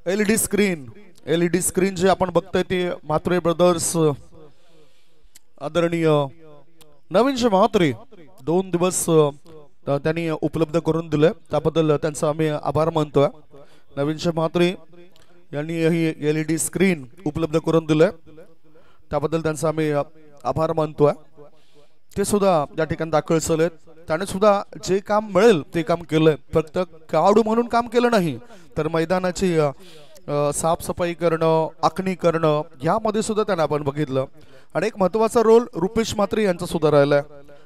LED screen जे आपण बघतोय ते म्हात्रे ब्रदर्स आदरणीय नवीनचे म्हात्रे 2 दिवस त्यांनी उपलब्ध करून दिले, त्याबद्दल त्यांचा आम्ही आभार मानतोय। नवीनचे म्हात्रे यांनी ही एलईडी स्क्रीन उपलब्ध करून दिले, त्याबद्दल त्यांचा आम्ही आभार मानतोय। ते सुद्धा या ठिकाणी दाखल झालेत, त्याने सुद्धा जे काम मिळेल ते काम केलंय। फक्त खेळाडू म्हणून काम केलं नाही, तर मैदानाची साफसफाई करणं, आखणी करणं यामध्ये सुद्धा त्यांना आपण बघितलं। आणि एक महत्त्वाचा रोल रुपेश म्हात्रे यांचा सुद्धा राहिलाय।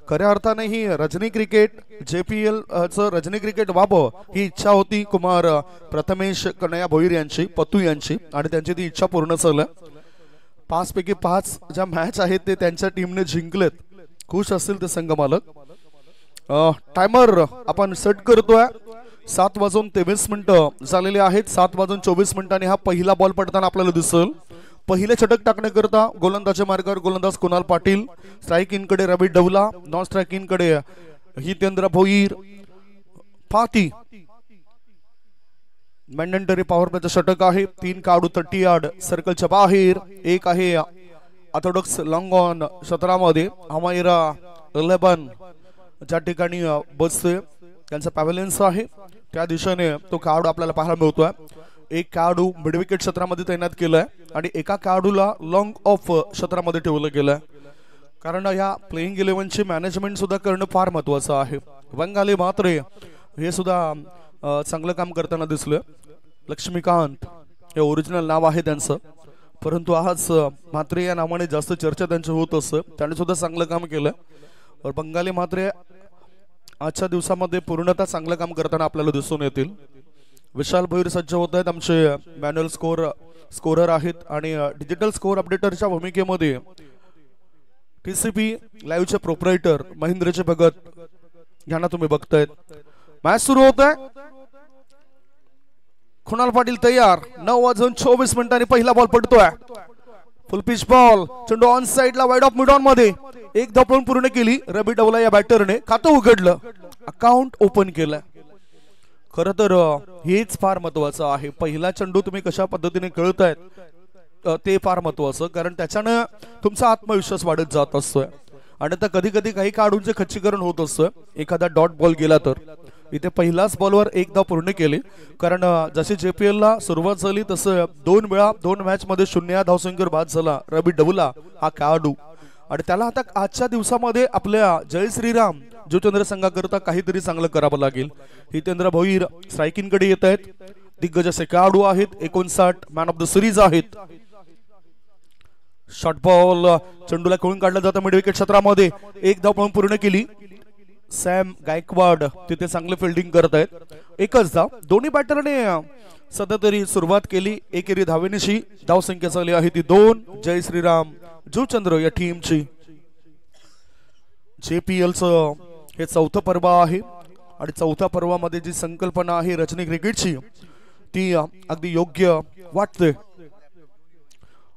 खऱ्या अर्थाने ही रजनी क्रिकेट JPL चं रजनी क्रिकेट व्हावं ही इच्छा होती कुमार प्रथमेश कन्हैया भोईर यांची, पतू यांची, आणि त्यांची ती इच्छा पूर्ण झाली। 5 पैकी 5 ज्या मॅच आहेत ते त्यांच्या टीमने जिंकलेत। खुश असतील ते संघ मालक। टायमर आपण सेट करतोय। 7:23 झालेले आहेत। 7:24 हा पहिला बॉल पडताना आपल्याला दिसेल। पहिले षटक टाकण्याकरता गोलंदाजी मार्गावर गोलंदाज कुणाल पाटील, स्ट्राइक इन कडे रवी डवला, नॉन स्ट्राइक इन कडे हितेंद्र भोईर। फाती मॅन्डेटरी पॉवर प्लेचं षटक आहे। 3 काढू 30 यार्ड सर्कलच्या बाहेर, एक आहे ऑर्थोडॉक्स लॉंग ऑन क्षेत्रामध्ये हमायरा 11 ज्या ठिकाणी बसते त्यांचा पॅव्हेलियन्स आहे त्या दिशेने तो खेळाडू आपल्याला पाहायला मिळतोय। एक खेळाडू मिड विकेट क्षेत्रामध्ये तैनात केलाय आणि एका खेळाडूला लॉंग ऑफ क्षेत्रामध्ये ठेवलं गेलंय, कारण या प्लेइंग 11 ची मॅनेजमेंट सुद्धा करणं फार महत्वाचं आहे। बंगाली म्हात्रे हे सुद्धा चांगलं काम करताना दिसलं। लक्ष्मीकांत हे ओरिजिनल नाव आहे त्यांचं, परंतु आज म्हात्रे या नावाने जास्त चर्चा त्यांची होत असते। त्याने सुद्धा चांगलं काम केलं। बंगाली म्हात्रे आजच्या दिवसामध्ये पूर्णतः चांगलं काम करताना आपल्याला दिसून येतील। विशाल भोईर सज्ज होत आहेत, आमचे मॅन्युअल स्कोरर आहेत, आणि डिजिटल स्कोर अपडेटरच्या भूमिकेमध्ये TCP लाईव्हचे प्रोप्रायटर महेंद्रजी भगत यांना तुम्ही बघतायत। मॅच सुरू होत आहे। कुणाल पाटील तयार। 9:24 पहिला बॉल पडतोय। फुल पिच बॉल, चेंडू ऑन साइडला वाईड ऑफ मिड ऑन मध्ये एक धाव पूर्ण केली। रवी डवला या बॅटरने खातं उघडलं, अकाउंट ओपन केलं। खरं तर हेच फार महत्वाचं आहे। पहिला चेंडू तुम्ही कशा पद्धतीने खेळतायत ते फार महत्वाचं, कारण त्याच्यानं तुमचा आत्मविश्वास वाढत जात असतोय। आणि आता कधी कधी काही खेळाडूंचे खच्चीकरण होत असतं। एखादा डॉट बॉल गेला तर इथे पहिलाच बॉलवर एक धाव पूर्ण केली, कारण जशी JPL ला सुरुवात झाली तसं 2 वेळा 2 मॅच मध्ये 0 धावसंख्येवर बाद झाला रवी डवला हा खेळाडू। आणि त्याला आता आजच्या दिवसामध्ये आपल्या जय श्रीराम जुचंद्र संघाकरता काहीतरी चांगलं करावं लागेल। हितेंद्र भोईर स्ट्राइकिंग कडे येत आहेत। दिग्गज असे खेळाडू आहेत, 59 मॅन ऑफ द सिरीज आहेत। शॉर्ट बॉल चेंडूला खेळून काढलं जातं मिड विकेट क्षेत्रामध्ये, एक धाव पूर्ण केली। सॅम गायकवाड तिथे चांगले फिल्डिंग करत आहेत। एकच धाव दोन्ही बॅटरने सध्या तरी सुरुवात केली। एकेरी धावेनिशी धावसंख्या झाली आहे ती 2 जय श्रीराम जुचंद्र या टीमची। JPL चं हे 4थं पर्व आहे, आणि 4थ्या पर्वामध्ये जी संकल्पना आहे रजनी क्रिकेटची ती अगदी योग्य वाटते।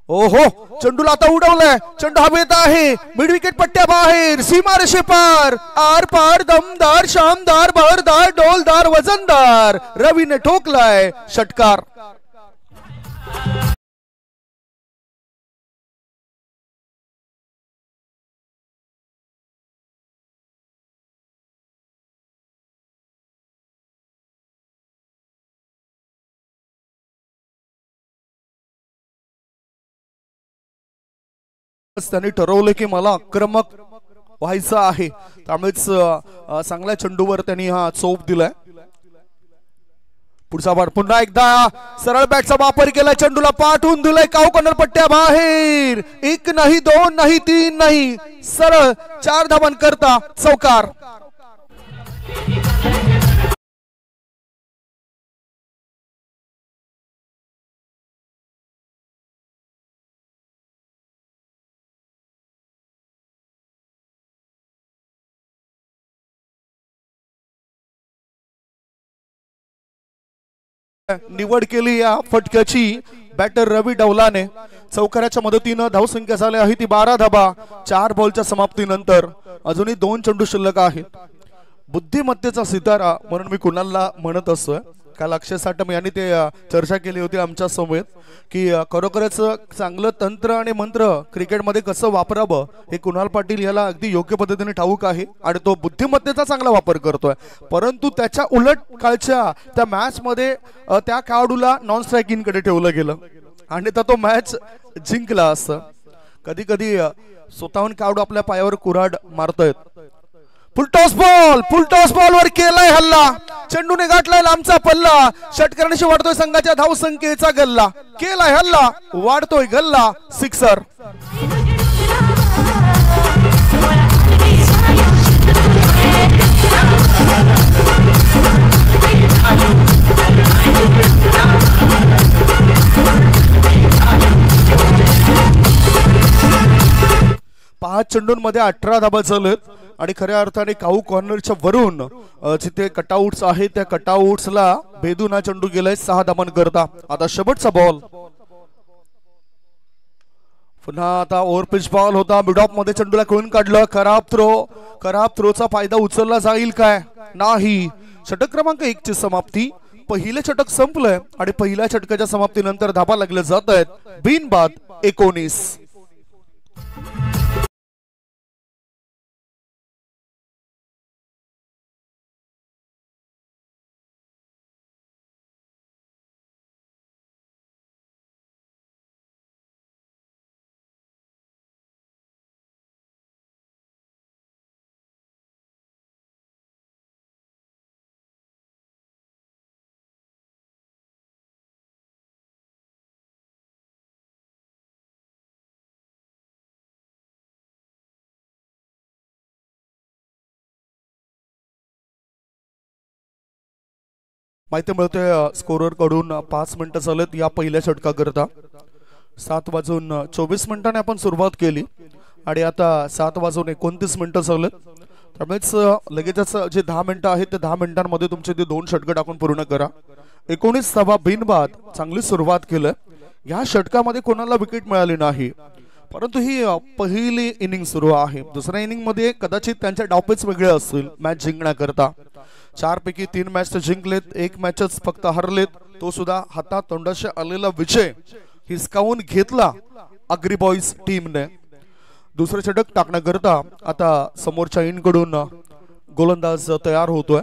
ओहो, चेंडूला आता उडवलाय, चेंडू हवेत आहे, मिड विकेट पट्ट्या बाहेर, सीमारेषे पार, आर पार, दमदार, शानदार, बहरदार, डोलदार, वजनदार, रवीने ठोकलाय षटकार। त्यांनी ठरवलं की मला आक्रमक व्हायचं आहे, त्यामुळेच चांगल्या चेंडूवर त्यांनी हा चोप दिलाय। पुढचा बॉल पुन्हा एकदा सरळ बॅटचा वापर केला, चेंडूला पाठवून दिलाय काऊ कॉर्नर पट्ट्या बाहेर। 1 नाही 2 नाही 3 नाही, सरळ 4 धावांकरता चौकार। निवड केली या फटक्याची बॅटर रवी डवलाने। चौकाराच्या मदतीने धावसंख्या झाली आहे ती 12 धावा 4 बॉलच्या समाप्तीनंतर। अजूनही 2 चेंडू शिल्लक आहेत। बुद्धिमत्तेचा सितारा म्हणून मी कुणालला म्हणत असतोय। काल अक्षय साटम यांनी ते चर्चा केली होती आमच्या समोर की खरोखरच चांगलं तंत्र आणि मंत्र क्रिकेटमध्ये कसं वापरावं हे कुणाल पाटील याला अगदी योग्य पद्धतीने ठाऊक आहे आणि तो बुद्धिमत्तेचा चांगला वापर करतोय. परंतु त्याच्या उलट कालच्या त्या मॅच मध्ये त्या खेळाडूला नॉन स्ट्रायकिंग कडे ठेवलं गेलं आणि तो मॅच जिंकला. असं कधी कधी स्वतःहून खेळाडू आपल्या पायावर कुऱ्हाड मारतायत. फुलटॉस बॉल वर केलाय हल्ला, चेंडूने गाठलाय लांबचा पल्ला, षटकरणाशी वाढतोय संघाच्या धावसंख्येचा गल्ला, केलाय हल्ला वाढतोय गल्ला, सिक्सर. पाच चेंडूंमध्ये 18 धाबा झालेत आणि खऱ्या अर्थाने काऊ कॉर्नरच्या वरून जिथे कटआउट्स आहेत त्या कटआउट्सला भेदून हा चेंडू गेलाय 6 धाबांकरता. आता शेवटचा बॉल, पुन्हा आता ओव्हरपिच बॉल होता, मिड ऑफ मध्ये चेंडूला खेळून काढलं, खराब थ्रोचा फायदा उचलला जाईल काय? नाही. षटक क्रमांक 1 ची समाप्ती. पहिले षटक संपलंय आणि पहिल्या षटकाच्या समाप्तीनंतर धाबा लागले जात आहेत. बिनबाद 19. माहिती मिळते स्कोरर कडून 5 मिनिटं झालेत या पहिल्या षटकाकरता. 7:24 आपण सुरुवात केली आणि आता 7:29 झालेत. त्यामुळेच लगेचच जे 10 मिनिटं आहेत ते 10 मिनिटांमध्ये तुमचे ते 2 षटक टाकून पूर्ण करा. 19 धाबा बिनबाद. चांगली सुरुवात केलं. या षटकामध्ये कोणाला विकेट मिळाली नाही, परंतु ही पहिली इनिंग सुरू आहे. दुसऱ्या इनिंग मध्ये कदाचित त्यांचे डावपेच वेगळे असतील मॅच जिंकण्याकरता. 4 पैकी 3 मॅच जिंकलेत, 1 मॅचच फक्त हरलेत, तो सुद्धा हातात तोंडाशी आलेला विजय हिसकावून घेतला अग्री बॉईज टीमने. दुसरे षटक टाकण्याकरता आता समोरच्या इनकडून गोलंदाज तयार होतोय.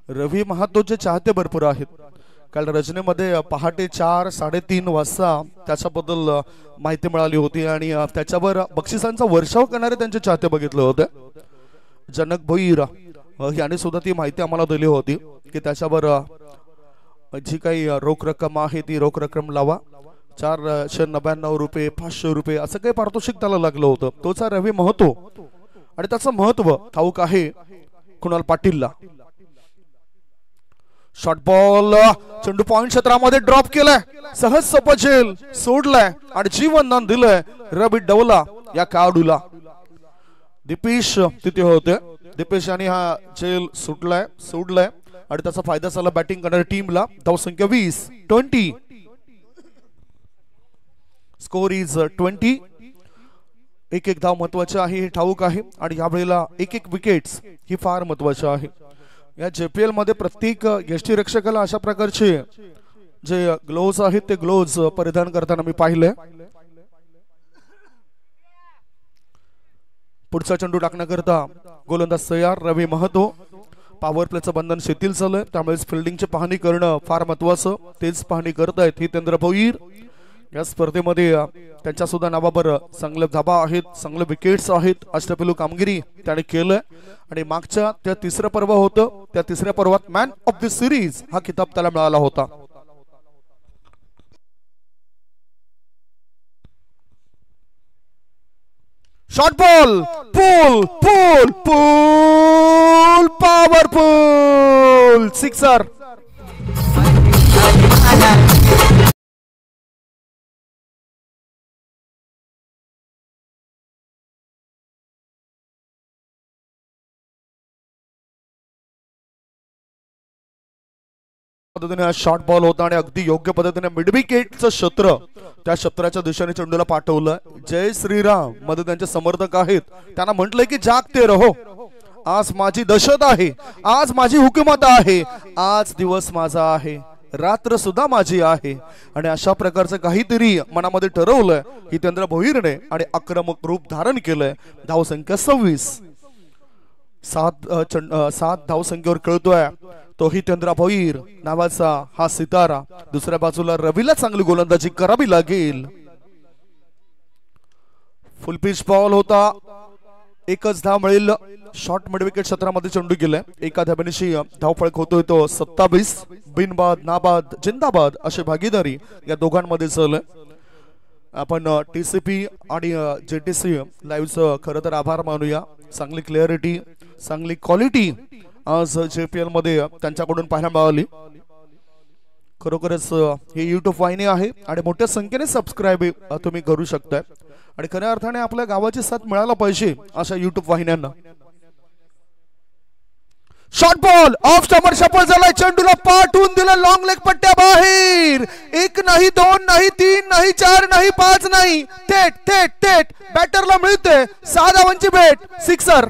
रवी महातोचे चाहते भरपूर आहेत. काल रचनेमध्ये पहाटे 4, 3:30 वाजता त्याच्याबद्दल माहिती मिळाली होती आणि त्याच्यावर बक्षिसांचा वर्षाव करणारे त्यांचे चाहते बघितले होते. जनक भोईर याने सुद्धा ती माहिती आम्हाला दिली होती की त्याच्यावर जी काही रोख रक्कम आहे ती रोख रक्कम लावा. 499 रुपये, 500 रुपये असं काही पारितोषिक त्याला लागलं होतं. तोचा रवी महतो आणि त्याचं महत्व ठाऊक आहे कुणाल पाटीलला. शॉर्ट बॉल, चेंडू पॉइंट क्षेत्रामध्ये ड्रॉप केलाय, सहज सपजेल सोडलाय आणि जीवनदान दिलंय रवी डवला या खेळाडूला. दीपेश तिथे होते. दीपेश यांनी हा जेल सोडलाय आणि त्याचा फायदा झाला बॅटिंग करणाऱ्या टीमला. धावसंख्या 20. Score is 20. एक धाव महत्वाची आहे हे ठाऊक आहे आणि यावेळेला एक विकेट्स ही फार महत्वाची आहे. या JPL मध्ये प्रत्येक यष्टीरक्षकाला अशा प्रकारचे जे ग्लोव्ज आहेत ते ग्लोव्ज परिधान करताना मी पाहिले. पुढचा चेंडू टाकण्याकरता गोलंदाज तयार रवी महतो. पॉवर प्लेचं बंधन शिथिल झालंय, त्यामुळे फिल्डिंगची पाहणी करणं फार महत्वाचं. तेच पाहणी करतायत हितेंद्र भोईर. या स्पर्धेमध्ये त्यांच्या सुद्धा नावावर चांगले धाबा आहेत, चांगले विकेट्स आहेत. अष्टपैलू कामगिरी त्याने केलंय आणि मागच्या त्या तिसरं पर्व होतं, त्या तिसऱ्या पर्वात मॅन ऑफ द सिरीज हा किताब त्याला मिळाला होता. शॉर्ट बॉल, पूल पॉवरफुल सिक्सर. पद्धतीने हा शॉर्ट बॉल होता आणि अगदी योग्य पद्धतीने मिड विकेटचं क्षेत्र त्या क्षेत्राच्या दिशेने चेंडूला पाठवलं. जय श्रीराम मध्ये त्यांचे समर्थक आहेत, त्यांना म्हटलंय की जागते रहो, आज माझी दहशत आहे, आज माझी हुकूमत आहे, आज दिवस माझा आहे, रात्र सुद्धा माझी आहे. आणि अशा प्रकारचं काहीतरी मनामध्ये ठरवलंय हितेंद्र भोईरने आणि आक्रमक रूप धारण केलंय. धावसंख्या 26, 7 धावसंख्येवर खेळतोय तो हितेंद्र भोईर नावाचा हा सितारा. दुसऱ्या बाजूला रवीला चांगली गोलंदाजी करावी लागेल. फुल पिच बॉल होता, एकच धाव मिळेल. शॉर्ट मिड विकेट क्षेत्रामध्ये चेंडू गेलाय. एका धावेनिशी धावफलक होतोय तो 27. बिनबाद, नाबाद, जिंदाबाद अशी भागीदारी या दोघांमध्ये चालू आहे. आपण TCP आणि JTC लाईव्हचं खरं तर आभार मानूया. चांगली क्लिअरिटी, चांगली क्वालिटी आज JPL मध्ये त्यांच्याकडून पाहायला मिळाली. खरोखरच ही YouTube वाहिनी आहे आणि मोठ्या संख्येने सबस्क्राईब तुम्ही करू शकताय आणि खऱ्या अर्थाने आपल्या गावाची साथ मिळायला पाहिजे अशा YouTube वाहिन्यांना. शॉर्ट बॉल ऑफ स्टंपर सफल झालाय. चेंडूला पाठवून दिलं लॉंग लेग पट्ट्या बाहेर. 1 नाही 2 नाही 3 नाही 4 नाही 5 नाही, थेट थेट थेट बॅटरला मिळते 6 धावांची भेट. सिक्सर.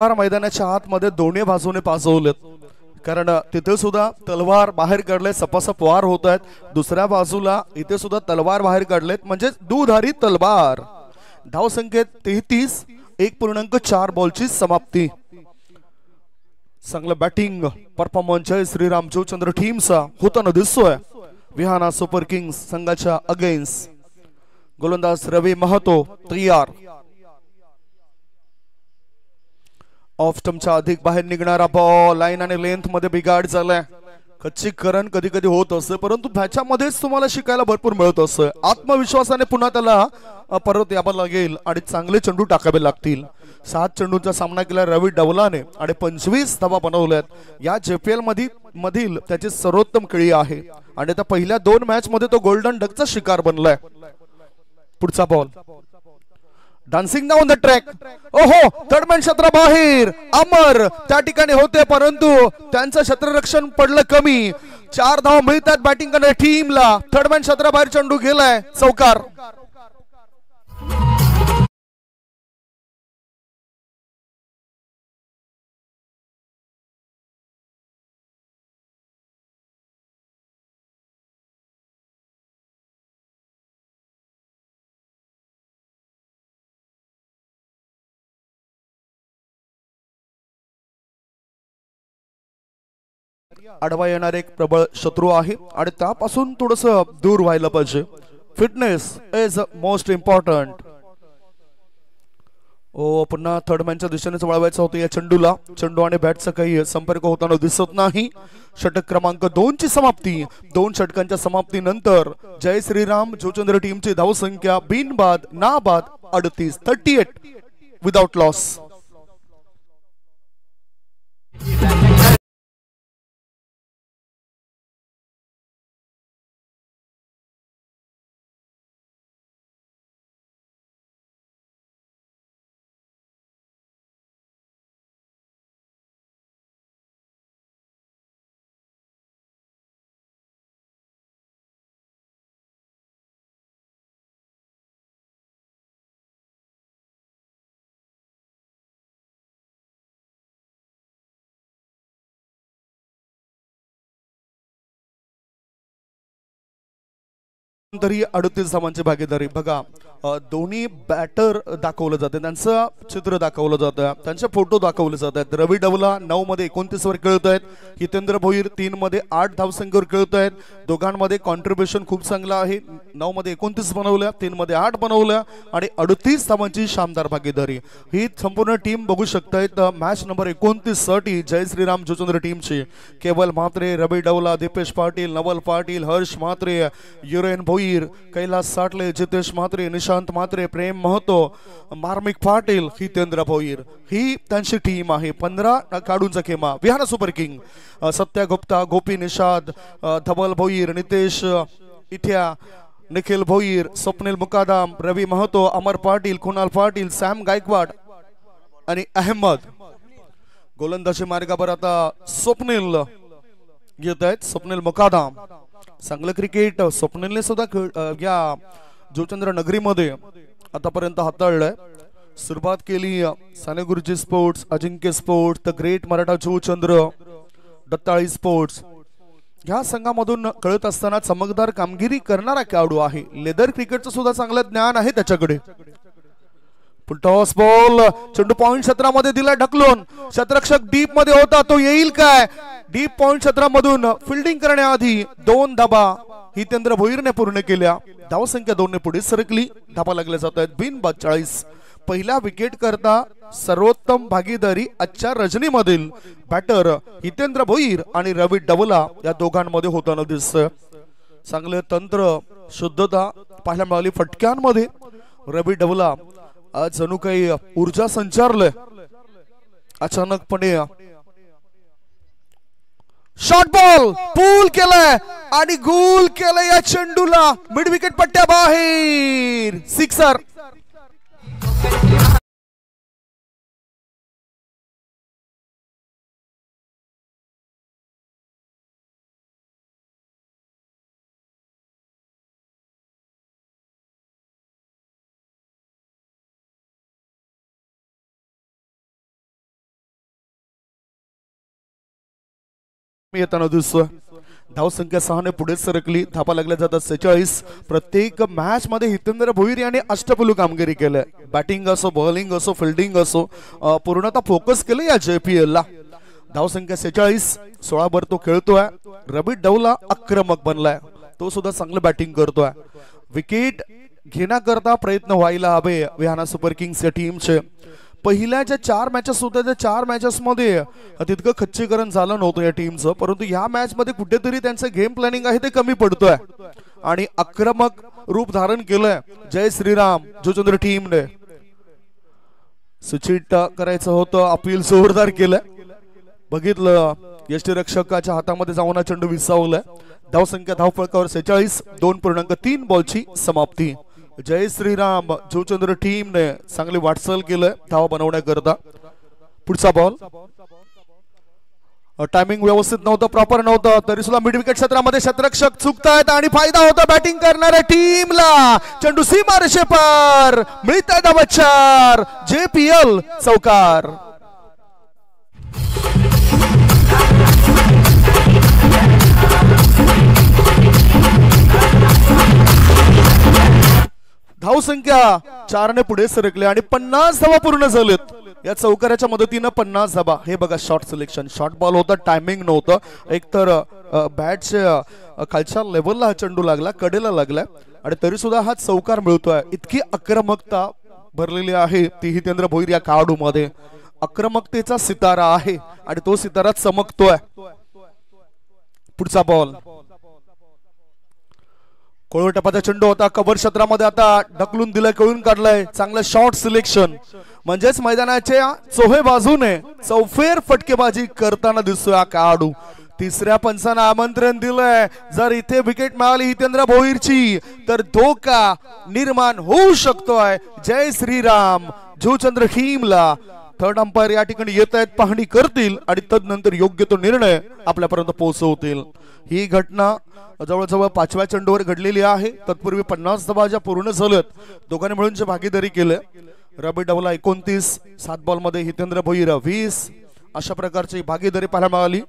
मैदानाच्या आतमध्ये दोन्ही बाजूने पाजवलेत, कारण तिथे सुद्धा तलवार बाहेर काढले, सपासप वार होत आहेत. दुसऱ्या बाजूला इथे सुद्धा तलवार बाहेर काढलेत, म्हणजे दुधारी तलवार. धावसंख्येत 33, 1.4 बॉलची समाप्ती. चांगलं बॅटिंग परफॉर्मन्स जय श्रीराम जोचंद्र टीमचा होताना दिसतोय विहाना सुपर किंग्स संघाच्या अगेन्स्ट. गोलंदाज रवी महतो तयार. ऑफ स्टंपच्या अधिक बाहेर निघणारा बॉल, लाईन आणि लेंथ मध्ये बिघाड झालाय. खच्चीकरण कधी कधी होत असते, परंतु ह्याच्यामध्येच तुम्हाला शिकायला भरपूर मिळत असतं. आत्मविश्वासाने पुन्हा त्याला परत यावं लागेल आणि चांगले चेंडू टाकावे लागतील. 7 चेंडूंचा सामना केला रवी डवलाने आणि 25 धावा बनवल्यात. या JPL मधील त्याची सर्वोत्तम खेळी आहे आणि त्या पहिल्या 2 मॅच मध्ये तो गोल्डन डकचा शिकार बनलाय. पुढचा ball dancing down the track. ओहो, थर्डमॅन क्षेत्र बाहेर. अमर त्या ठिकाणी होते, परंतु त्यांचं क्षेत्ररक्षण पडलं कमी. 4 धावा मिळतात बॅटिंग करणाऱ्या टीमला. थर्डमॅन क्षेत्राबाहेर चेंडू गेलाय, चौकार. आडवा येणारे एक प्रबळ शत्रू आहे आणि त्यापासून थोडस दूर व्हायला पाहिजे. Fitness is most important. पुन्हा थर्डमॅनच्या दिशेने वळवायचं होतं या चेंडूला. चेंडू आणि बॅटचा काही संपर्क होताना दिसत नाही. षटक क्रमांक 2 ची समाप्ती. 2 षटकांच्या समाप्तीनंतर जय श्रीराम जोचंद्र टीमची धावसंख्या बिनबाद नाबाद 38, 38 विदाउट लॉस. तरी 38 धावांची भागीदारी बघा. दोन्ही बॅटर दाखवलं जाते, त्यांचं चित्र दाखवलं जातं, त्यांचे फोटो दाखवले जातात. रवी डवला 9 मध्ये 29 वर खेळत आहेत. हितेंद्र भोईर 3 मध्ये 8 धावसंख्येवर खेळत आहेत. दोघांमध्ये कॉन्ट्रीब्युशन खूप चांगलं आहे. 9 मध्ये 29 बनवल्या, 3 मध्ये 8 बनवल्या आणि 38 धावांची शानदार भागीदारी. ही संपूर्ण टीम बघू शकतायत. मॅच नंबर 29 साठी जय श्रीराम जोचंद्र टीमची केवल म्हात्रे, रवी डवला, दीपेश पाटील, नवल पाटील, हर्ष म्हात्रे, युरेन भोईर, कैलास साटले, जितेश म्हात्रे, निशा प्रशांत म्हात्रे, प्रेम महतो, मार्मिक पाटील, हितेंद्र भोईर ही त्यांची टीम आहे. 15 खेळाडूंचा खेमा. विहान सुपर किंग सत्या गुप्ता, गोपी निषाद, धवल भोईर, नितेश इथ्या, निखिल भोईर, स्वप्नील मुकादम, रवी महतो, अमर पाटील, कुणाल पाटील, सॅम गायकवाड आणि अहमद. गोलंदाजी मार्गावर आता स्वप्नील येत आहेत. स्वप्नील मुकादम चांगलं क्रिकेट स्वप्नीलने सुद्धा या जोचंद्र नगरीमध्ये आतापर्यंत हाताळलंय. सुरुवात केली Sane Guruji sports, Ajinkya sports, the great Maratha जोचंद्र, दत्ताळी स्पोर्ट्स ह्या संघामधून कळत असताना चमकदार कामगिरी करणारा खेळाडू आहे. लेदर क्रिकेटचं सुद्धा चांगलं ज्ञान आहे त्याच्याकडे. टॉस बॉल, चेंडू पॉइंट क्षेत्रामध्ये दिला ढकलून, क्षेत्ररक्षक डीप मध्ये होता, तो येईल काय? डीप पॉइंट क्षेत्रामधून फिल्डिंग करण्याआधी 2 धाबा हितेंद्र भोईरने पूर्ण केल्या. धावसंख्या 2 ने पुढे सरकली. धाबा लागल्या जात आहेत बिनबाद 40. पहिला विकेट करता सर्वोत्तम भागीदारी आजच्या रजनीमधील बॅटर हितेंद्र भोईर आणि रवी डवला या दोघांमध्ये होताना दिसतंय. चांगले तंत्र, शुद्धता पाहायला मिळाली फटक्यांमध्ये. रवी डवला आज जणू काही ऊर्जा संचारलंय. अचानकपणे शॉर्ट बॉल पूल केलाय आणि गोल केलाय या चेंडूला. मिड विकेट पट्ट्या बाहेर, सिक्सर. येताना दिसतोय. धावसंख्या 6 ने पुढे सरकली. धापा लागल्या जातात 46. प्रत्येक मॅच मध्ये हितेंद्र भोईर याने अष्टपैलू कामगिरी केलंय. बॅटिंग असो, बॉलिंग असो, फिल्डिंग असो, पूर्णतः फोकस केलं या JPL ला. धावसंख्या 46. 16 वर तो खेळतोय. रवी डवला आक्रमक बनलाय, तो सुद्धा चांगलं बॅटिंग करतोय. विकेट घेण्याकरता प्रयत्न व्हायला हवे विहाना सुपर किंग्स या टीमचे. पहिल्या ज्या 4 मॅचेस होत्या त्या 4 मॅचेस मध्ये तितकं खच्चीकरण झालं नव्हतं या टीमचं, परंतु या मॅच मध्ये कुठेतरी त्यांचं गेम प्लॅनिंग आहे ते कमी पडतोय आणि आक्रमक रूप धारण केलंय जय श्रीराम जोचंद्र टीमने. सुचित करायचं होतं, अपील जोरदार केलंय. बघितलं यष्टीरक्षकाच्या हातामध्ये जाऊन चेंडू विसावलाय. धावसंख्या धावफलकावर 46. 2.3 बॉलची समाप्ती. जय श्रीराम जोचंद्र टीमने चांगली वाटचाल केलंय धावा बनवण्याकरता. पुढचा बॉल. टायमिंग व्यवस्थित नव्हतं, प्रॉपर नव्हतं, तरी सुद्धा मिड विकेट क्षेत्रामध्ये क्षेत्ररक्षक चुकतायत आणि फायदा होता बॅटिंग करणाऱ्या टीमला. चेंडू सीमा रेषेपार, मिळताय धावा 4. JPL चौकार. धावसंख्या 4 ने पुढे सरकले आणि 50 धावा पूर्ण झालेत या चौकाराच्या मदतीनं. 50 धावा. हे बघा शॉर्ट सिलेक्शन, शॉर्ट बॉल होता, टायमिंग नव्हतं. एकतर बॅटच्या खालच्या लेवलला हा चेंडू लागला, कडेला लागला आणि तरी सुद्धा हा चौकार मिळतोय. इतकी आक्रमकता भरलेली आहे ती हितेंद्र भोईर या खेळाडू मध्ये. आक्रमकतेचा सितारा आहे आणि तो सितारा चमकतोय. पुढचा बॉल. कोळवटपाचा चेंडू होता, कव्हर क्षेत्रामध्ये आता ढकलून दिलं, कळून काढलंय. चांगलं शॉर्ट सिलेक्शन, म्हणजेच मैदानाच्या चोहे बाजूने चौफेर फटकेबाजी करताना दिसतोय हा खेळाडू. तिसऱ्या पंचानं आमंत्रण दिलंय. जर इथे विकेट मिळाली हितेंद्र भोईरची तर धोका निर्माण होऊ शकतोय जय श्रीराम जोचंद्र टीमला. थर्ड अंपायर या ठिकाणी येत आहेत, पाहणी करतील आणि तदनंतर योग्य तो निर्णय आपल्यापर्यंत पोहोचवतील. ही घटना जवळजवळ 5व्या चेंडूवर घडलेली आहे. तत्पूर्वी 50 धावा ज्या पूर्ण झाल्यात, दोघांनी मिळून जे भागीदारी केले. रवी डवला 29, 7 बॉल मध्ये हितेंद्र भोईर 20, अशा प्रकारची भागीदारी पाहायला मिळाली.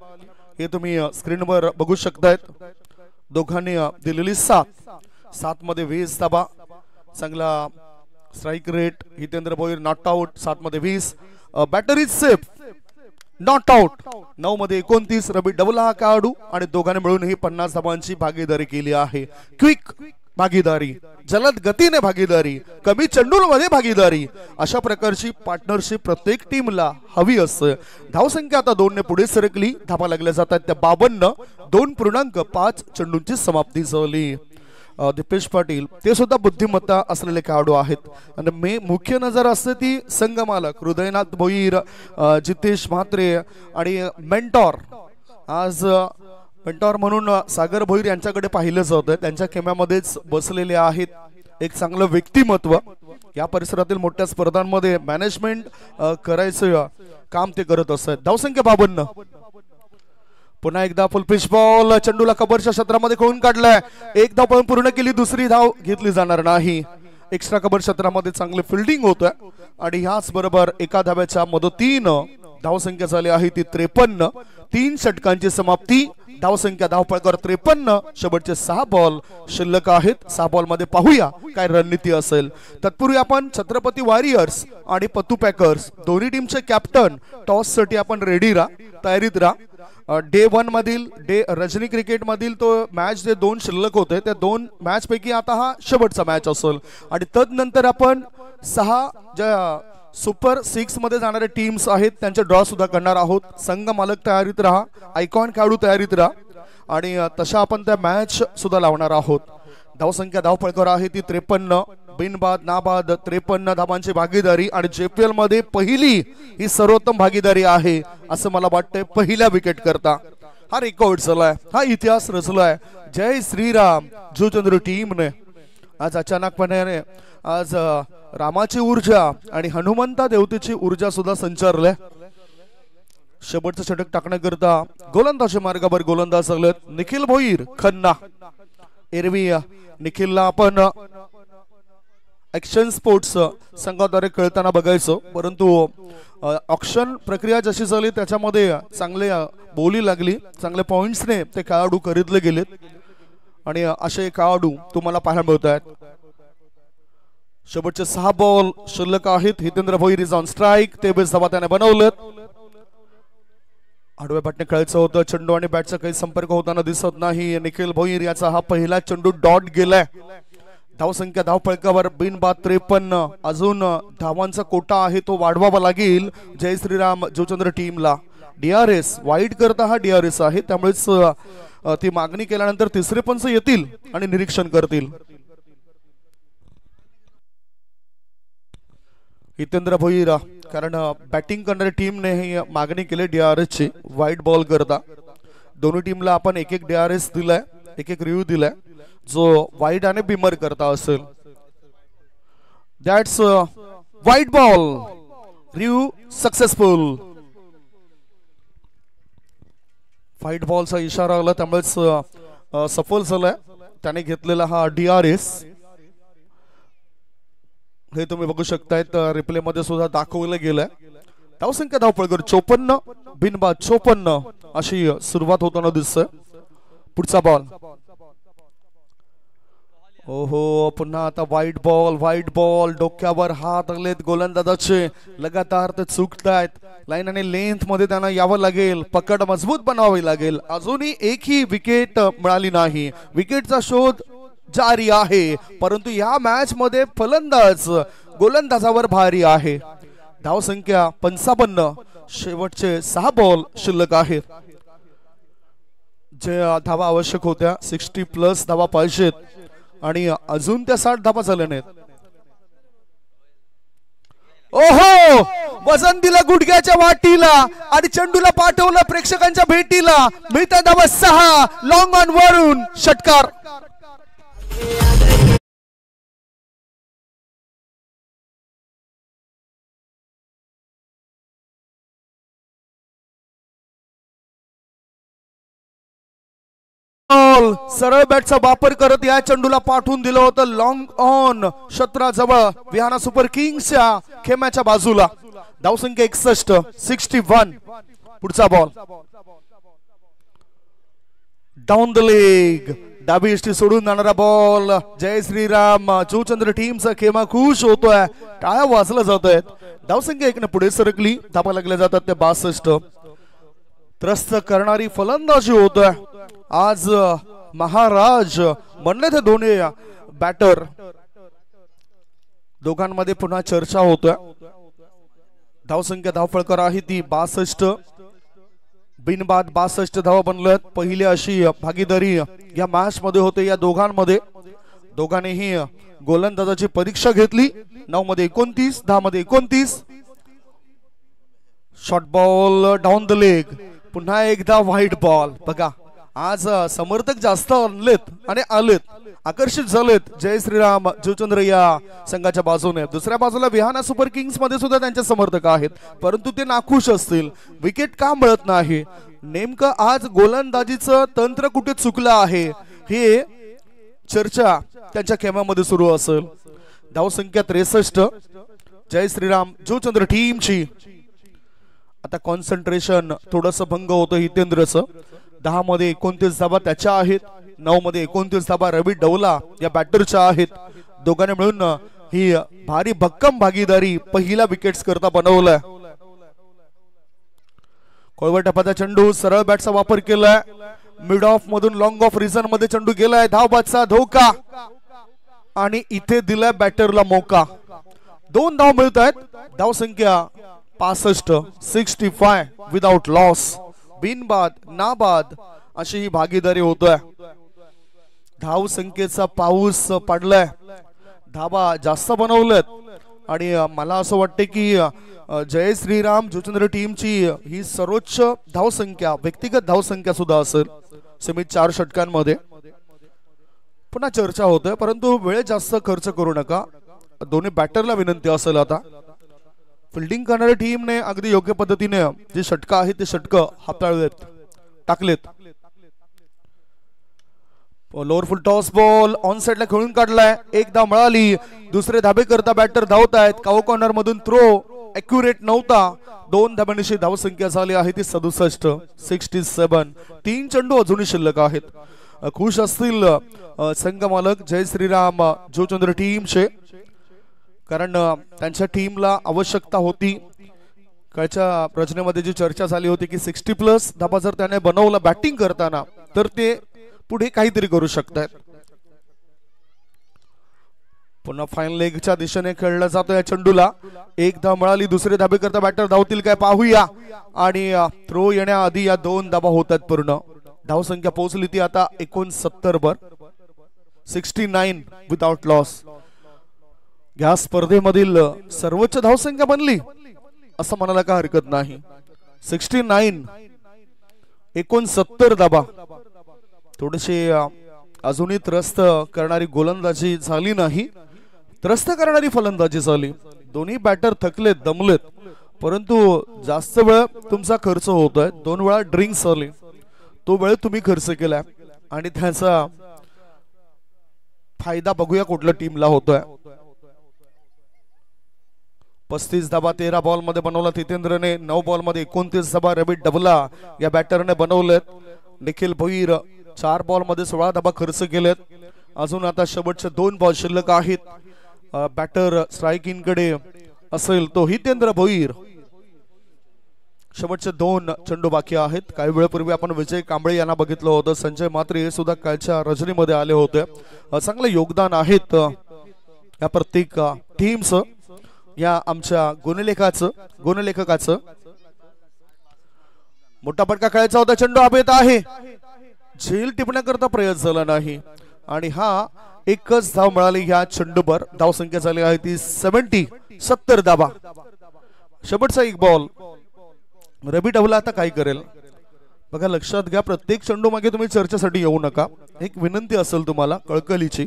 हे तुम्ही स्क्रीनवर बघू शकतायत. दोघांनी दिलेली 7 मध्ये 20 धावा. चांगला strike rate. Hitendra Bhoir not out 7 मध्ये 20. Batter is safe, not out 9 मध्ये 29. रवी डवला हा खेळाडू आणि दोघांनी मिळून ही 50 धावांची भागीदारी केली आहे. क्विक भागीदारी, जलद गतीने भागीदारी, कमी चेंडूंमध्ये भागीदारी, अशा प्रकारची पार्टनरशिप प्रत्येक टीमला हवी असते. धावसंख्या आता 2 ने पुढे सरकली. धावा लागल्या जातात त्या 52. 2.5 चेंडूंची समाप्ती झाली. दीपेश पाटील ते सुद्धा बुद्धिमत्ता असलेले खेळाडू आहेत. आणि मुख्य नजर असते ती संघमालक हृदयनाथ भोईर, जितेश म्हात्रे आणि मेंटॉर. आज मेंटॉर म्हणून सागर भोईर यांच्याकडे पाहिलं जातं. त्यांच्या खेम्यामध्येच बसलेले आहेत. एक चांगलं व्यक्तिमत्व. या परिसरातील मोठ्या स्पर्धांमध्ये मॅनेजमेंट करायचं काम ते करत असतात. धावसंख्या 52. पुन्हा एकदा फुल पिच बॉल. चेंडूला कबरच्या क्षेत्रामध्ये खेळून काढलाय. एक धाव पण पूर्ण केली, दुसरी धाव घेतली जाणार नाही. एक्स्ट्रा कबर क्षेत्रामध्ये चांगले फिल्डिंग होत आहे आणि ह्याच बरोबर एका धाव्याच्या मदतीनं धावसंख्या झाली आहे ती 53. 3 षटकांची समाप्ती. धावसंख्या धावपळकर 53. शेवटचे 6 बॉल शिल्लक आहेत. 6 बॉल मध्ये पाहूया काय रणनीती असेल. तत्पूर्वी आपण छत्रपती वॉरियर्स आणि पत्तू पॅकर्स दोन्ही टीमचे कॅप्टन टॉस साठी आपण रेडी राहा, तयारीत राहा. डे 1 मधील रजनी क्रिकेट मधील तो मॅच जे 2 शिल्लक होते त्या 2 मॅच पैकी आता हा शेवटचा मॅच असेल आणि तदनंतर आपण 6 ज्या सुपर 6 मध्ये जाणारे टीम्स आहेत त्यांचे ड्रॉ सुद्धा करणार आहोत. संघ मालक तयारीत राहा, आयकॉन खेळाडू तयारीत राहा आणि तशा आपण त्या मॅच सुद्धा लावणार आहोत. धावसंख्या धावपळकर आहे ती 53. बिनबाद नाबाद 53 धावांची भागीदारी आणि JPL मध्ये पहिली ही सर्वोत्तम भागीदारी आहे असं मला वाटतंय. पहिल्या विकेट करता हा रेकॉर्ड झालाय, हा इतिहास रचलाय. जय श्रीराम जुचंद्र टीमने आज अचानकपणे आज रामाची ऊर्जा आणि हनुमंता देवतेची ऊर्जा सुद्धा संचारल्या. शेवटचं षटक टाकण्याकरता गोलंदाजी मार्गावर गोलंदाज लागलेत निखिल भोईर खन्ना. एरवी निखिलला आपण ऍक्शन स्पोर्ट्स संघाद्वारे खेळताना बघायचो, परंतु ऑक्शन प्रक्रिया जशी झाली त्याच्यामध्ये चांगले बोली लागली, चांगले पॉइंट्सने ते खेळाडू खरीदले गेलेत आणि असे खेळाडू तुम्हाला पाहायला मिळत आहेत. शेवटचे 6 बॉल शिल्लक आहेत. Hitendra Bhoir is on strike. 23 धावा त्याने बनवलेत. आडव्या बॅटने खेळायचं होतं. चेंडू आणि बॅटचा काही संपर्क होताना दिसत नाही. निखिल भोईर याचा हा पहिला चेंडू डॉट गेलाय. धावसंख्या धावपळकावर बिनबाद 53. अजून धावांचा कोटा आहे तो वाढवावा लागेल जय श्रीराम जुचंद्र टीमला. DRS वाईट करता हा DRS आहे, त्यामुळेच ती मागणी केल्यानंतर तिसरे पंच येतील आणि निरीक्षण करतील. हितेंद्र भोईर कारण बॅटिंग करणाऱ्या टीमने ही मागणी केली DRS ची वाईट बॉल करता. दोन्ही टीमला आपण एक DRS दिलाय, एक रिव्ह्यू दिलाय जो वाईट आणि बिमर करता असेल. दॅट्स वाईट बॉल, रिव्ह्यू सक्सेसफुल. व्हाईट बॉलचा इशारा आला त्यामुळेच सफल झालाय त्याने घेतलेला हा DRS. हे तुम्ही बघू शकतायत रिप्ले मध्ये सुद्धा दाखवलं गेलंय. धावसंख्या धावपळकर 54. बिनबाद 54 अशी सुरुवात होताना दिसतंय. पुढचा बॉल. ओहो पुन्हा आता व्हाईट बॉल डोक्यावर हात लागलेत गोलंदाजाचे. लगातार ते चुकतायत. लाईन आणि लेंथ मध्ये त्यांना यावं लागेल. पकड मजबूत बनवावी लागेल. अजूनही एकही विकेट मिळाली नाही. विकेटचा शोध जारी आहे, परंतु या मॅच मध्ये फलंदाज गोलंदाजावर भारी आहे. धावसंख्या 55. शेवटचे 6 बॉल शिल्लक आहेत. जे धावा आवश्यक होत्या 60+ धावा पाहिजेत आणि अजून त्या 60 धावा झाल्या नाहीत. ओहो वजन दिलं गुडघ्याच्या वाटीला आणि चेंडूला पाठवलं प्रेक्षकांच्या भेटीला. मिळत्या धावा 6. लॉंग ऑन वरून षटकार. सरळ बॅटचा वापर करत या चेंडूला पाठवून दिलं होतं लॉंग ऑन क्षेत्राजवळ विहाना सुपर किंग्सच्या खेम्याच्या बाजूला. धावसंख्या 61. पुढचा बॉल डाऊन द लेग. डाबी इष्टी सोडून जाणारा बॉल. जय श्रीराम जुचंद्र टीमचा खेमा खुश होतोय. टाळ्या वाजल्या जात आहेत. धावसंख्या 1 ने पुढे सरकली. धाबा लागल्या जातात ते 62. त्रस्त करणारी फलंदाजी होतोय आज महाराज म्हणले ते दोन्ही बॅटर. दोघांमध्ये पुन्हा चर्चा होतोय. धावसंख्या धावपळकर आहे ती 62. बिनबाद 62 धावा बनल्यात. पहिली अशी भागीदारी या मॅच मध्ये होते या दोघांमध्ये. दोघांनीही गोलंदाजाची परीक्षा घेतली. 9 मध्ये 29, 10 मध्ये 29. Short ball down the leg. पुन्हा एकदा व्हाईट बॉल. बघा आज समर्थक जास्त आणलेत आणि आलेत, आकर्षित झालेत जय श्रीराम जुचंद्र या संघाच्या बाजूने. दुसऱ्या बाजूला विहाना सुपर किंग्स मध्ये सुद्धा त्यांचे समर्थक आहेत, परंतु ते नाखुश असतील. विकेट का मिळत नाही, नेमकं आज गोलंदाजीचं तंत्र कुठे चुकलं आहे हे चर्चा त्यांच्या खेमामध्ये सुरू असेल. धावसंख्या 63 जय श्रीराम जुचंद्र टीमची. आता कॉन्सन्ट्रेशन थोडस भंग होतं हितेंद्रचं. 10 मध्ये 29 धाबा त्याच्या आहेत. 9 मध्ये 29 धाबा रवी डवला या बॅटरच्या आहेत. दोघांनी मिळून ही भारी भक्कम भागीदारी पहिला विकेट्स करता बनवलाय. कोळवट टप्प्याचा चेंडू सरळ बॅटचा वापर केलाय. मिड ऑफ मधून लॉंग ऑफ रिझन मध्ये चेंडू गेलाय. धावबादचा धोका आणि इथे दिलाय बॅटरला मौका. 2 धाव मिळत आहेत. धावसंख्या 65 65 विदाउट लॉस. बिनबाद नाबाद अशी ही भागीदारी होतोय. धाव संख्येचा पाऊस पडलाय. धाबा जास्त बनवलेत आणि मला असं वाटतं की जय श्रीराम जुचंद्र टीमची ही सर्वोच्च धावसंख्या व्यक्तिगत धावसंख्या सुद्धा असेल सीमित 4 षटकांमध्ये. पुन्हा चर्चा होते, परंतु वेळ जास्त खर्च करू नका. दोन्ही बॅटरला विनंती असेल आता. फिल्डिंग करणाऱ्या टीमने अगदी योग्य पद्धतीने जे षटक आहेत ते षटक हाताळलेत टाकलेत. Lower full toss ball on साइडला खेळून काढलाय. एकदा मिळाली. दुसरे धाबे करता बॅटर धावत आहेत. काऊ कॉर्नर मधून थ्रो ॲक्युरेट नव्हता. 2 धाब्यांची धावसंख्या झाली आहे ती 67 67. 3 चेंडू अजूनही शिल्लक आहेत. खुश असतील संघ मालक जय श्रीराम जुचंद्र टीमचे, कारण त्यांच्या टीमला आवश्यकता होती. कालच्या रचनेमध्ये जी चर्चा झाली होती की 60+ धाबा जर त्याने बनवला बॅटिंग करताना तर ते पुढे काहीतरी करू शकतात. पुन्हा फाईन लेगच्या दिशेने खेळला जातो या चेंडूला. एकदा मिळाली. दुसरे धाबे करता बॅटर धावतील काय पाहूया. आणि थ्रो येण्याआधी या 2 धाबा होतात पूर्ण. धावसंख्या पोहोचली ती आता 69 वर. 69 विदाउट लॉस. या स्पर्धेमधील सर्वोच्च धावसंख्या बनली असं म्हणायला काय हरकत नाही. 69 69 धाबा. थोडेसे अजूनही त्रस्त करणारी गोलंदाजी झाली नाही, त्रस्त करणारी फलंदाजी झाली. दोन्ही बॅटर थकलेत दमलेत, परंतु जास्त वेळ तुमचा खर्च होतोय. 2 वेळा ड्रिंक्स आली, तो वेळ तुम्ही खर्च केलाय आणि त्याचा फायदा बघूया कुठल्या टीमला होतोय. 35 धाबा 13 बॉल मध्ये बनवला हितेंद्रने. 9 बॉल मध्ये 29 धाबा रवी डबला या बॅटरने बनवलेत. निखिल भोईर 4 बॉल मध्ये 16 धाबा खर्च केलेत. अजून आता शेवटचे 2 बॉल शिल्लक आहेत. बॅटर स्ट्रायकिंग कडे असेल तो हितेंद्र भोईर. शेवटचे 2 चेंडू बाकी आहेत. काही वेळापूर्वी आपण विजय कांबळे यांना बघितलं होतं. संजय मात्रे हे सुद्धा कालच्या रजनीमध्ये आले होते. चांगले योगदान आहेत या प्रत्येक टीमचं, या आमच्या गुणलेखकाचं. मोठा फटका खेळायचा होता. चेंडू हवेत आहे. झेल टिपण्याकरता प्रयत्न झाला नाही आणि हा एकच धाव मिळाली ह्या चेंडूवर. धावसंख्या झाली आहे ती 70 धाबा. शेवटचा 1 बॉल. रवी डवला आता काय करेल बघा. लक्षात घ्या, प्रत्येक चेंडू मागे तुम्ही चर्चेसाठी येऊ नका. एक विनंती असेल तुम्हाला कळकलीची.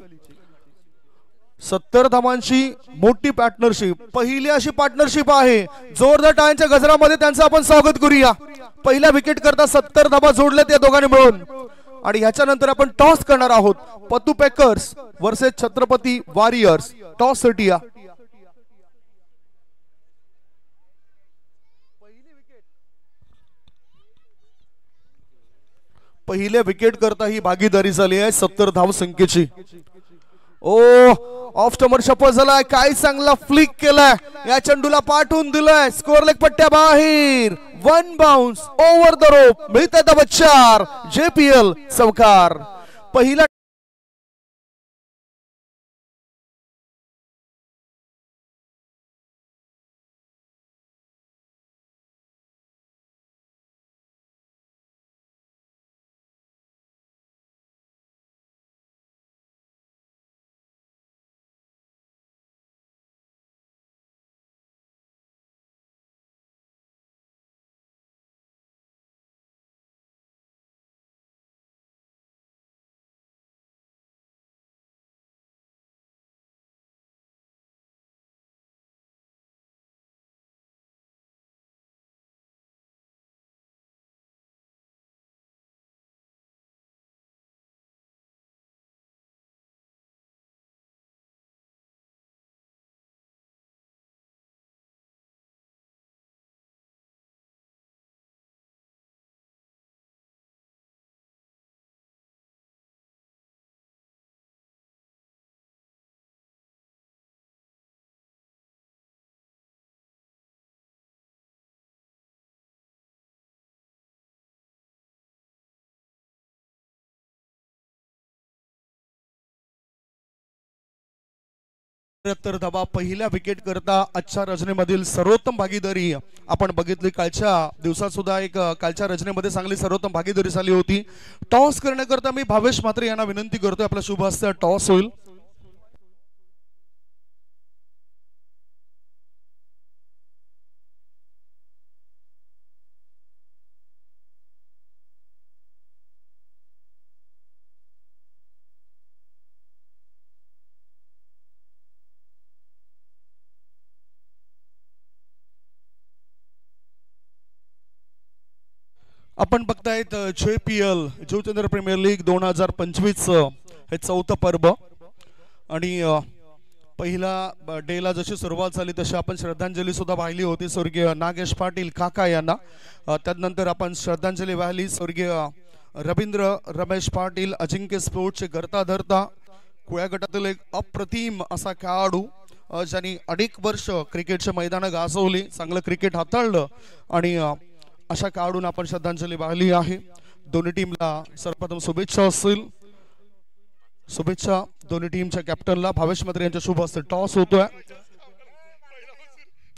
70 धावांची मोठी पार्टनरशिप, पहिली अशी पार्टनरशिप आहे. जोरदार टाळ्यांच्या गजरामध्ये त्यांचं आपण स्वागत करूया. पहिल्या विकेट करता 70 धाबा जोडलेत या दोघांनी मिळून. आणि ह्याच्यानंतर आपण टॉस करणार आहोत. पतू packers versus Chhatrapati warriors. Toss साठी या. पहिल्या विकेट करता ही भागीदारी झाली आहे 70 धाव संख्येची. ओ ऑफ स्टंपर शपथ झालाय. काय चांगला फ्लिक केलाय. या चेंडूला पाठवून दिलाय स्कोअर लेग पट्ट्या बाहेर. 1 बाउन्स ओव्हर द रोप. मिळतंय धाबा 4. JPL चौकार. पहिला 73 धावा पहिल्या विकेट करता आजच्या रचनेमधील सर्वोत्तम भागीदारी आपण बघितली. कालच्या दिवसात सुद्धा एक कालच्या रचनेमध्ये चांगली सर्वोत्तम भागीदारी झाली होती. टॉस करण्याकरता मी भावेश म्हात्रे यांना विनंती करतोय. आपला शुभ हस्ते टॉस होईल. आपण बघतायत JPL ज्योतिंद्र प्रीमियर लीग 2025 हे चौथं पर्व आणि पहिला डेला जशी सुरुवात झाली तशी आपण श्रद्धांजली सुद्धा वाहिली होती स्वर्गीय नागेश पाटील काका यांना. त्यानंतर आपण श्रद्धांजली वाहिली स्वर्गीय रवींद्र रमेश पाटील अजिंक्य स्पोर्ट्सचे करता धरता कुळ्या गटातील एक अप्रतिम असा खेळाडू ज्यांनी अनेक वर्ष क्रिकेटचे मैदान गाजवली, चांगलं क्रिकेट हाताळलं आणि अशा खेळाडूंना आपण श्रद्धांजली वाहिली आहे. दोन्ही टीमला सर्वप्रथम शुभेच्छा असतील. शुभेच्छा दोन्ही टीमच्या कॅप्टनला. भावेश म्हात्रे यांच्या शुभ हस्ते टॉस होतोय.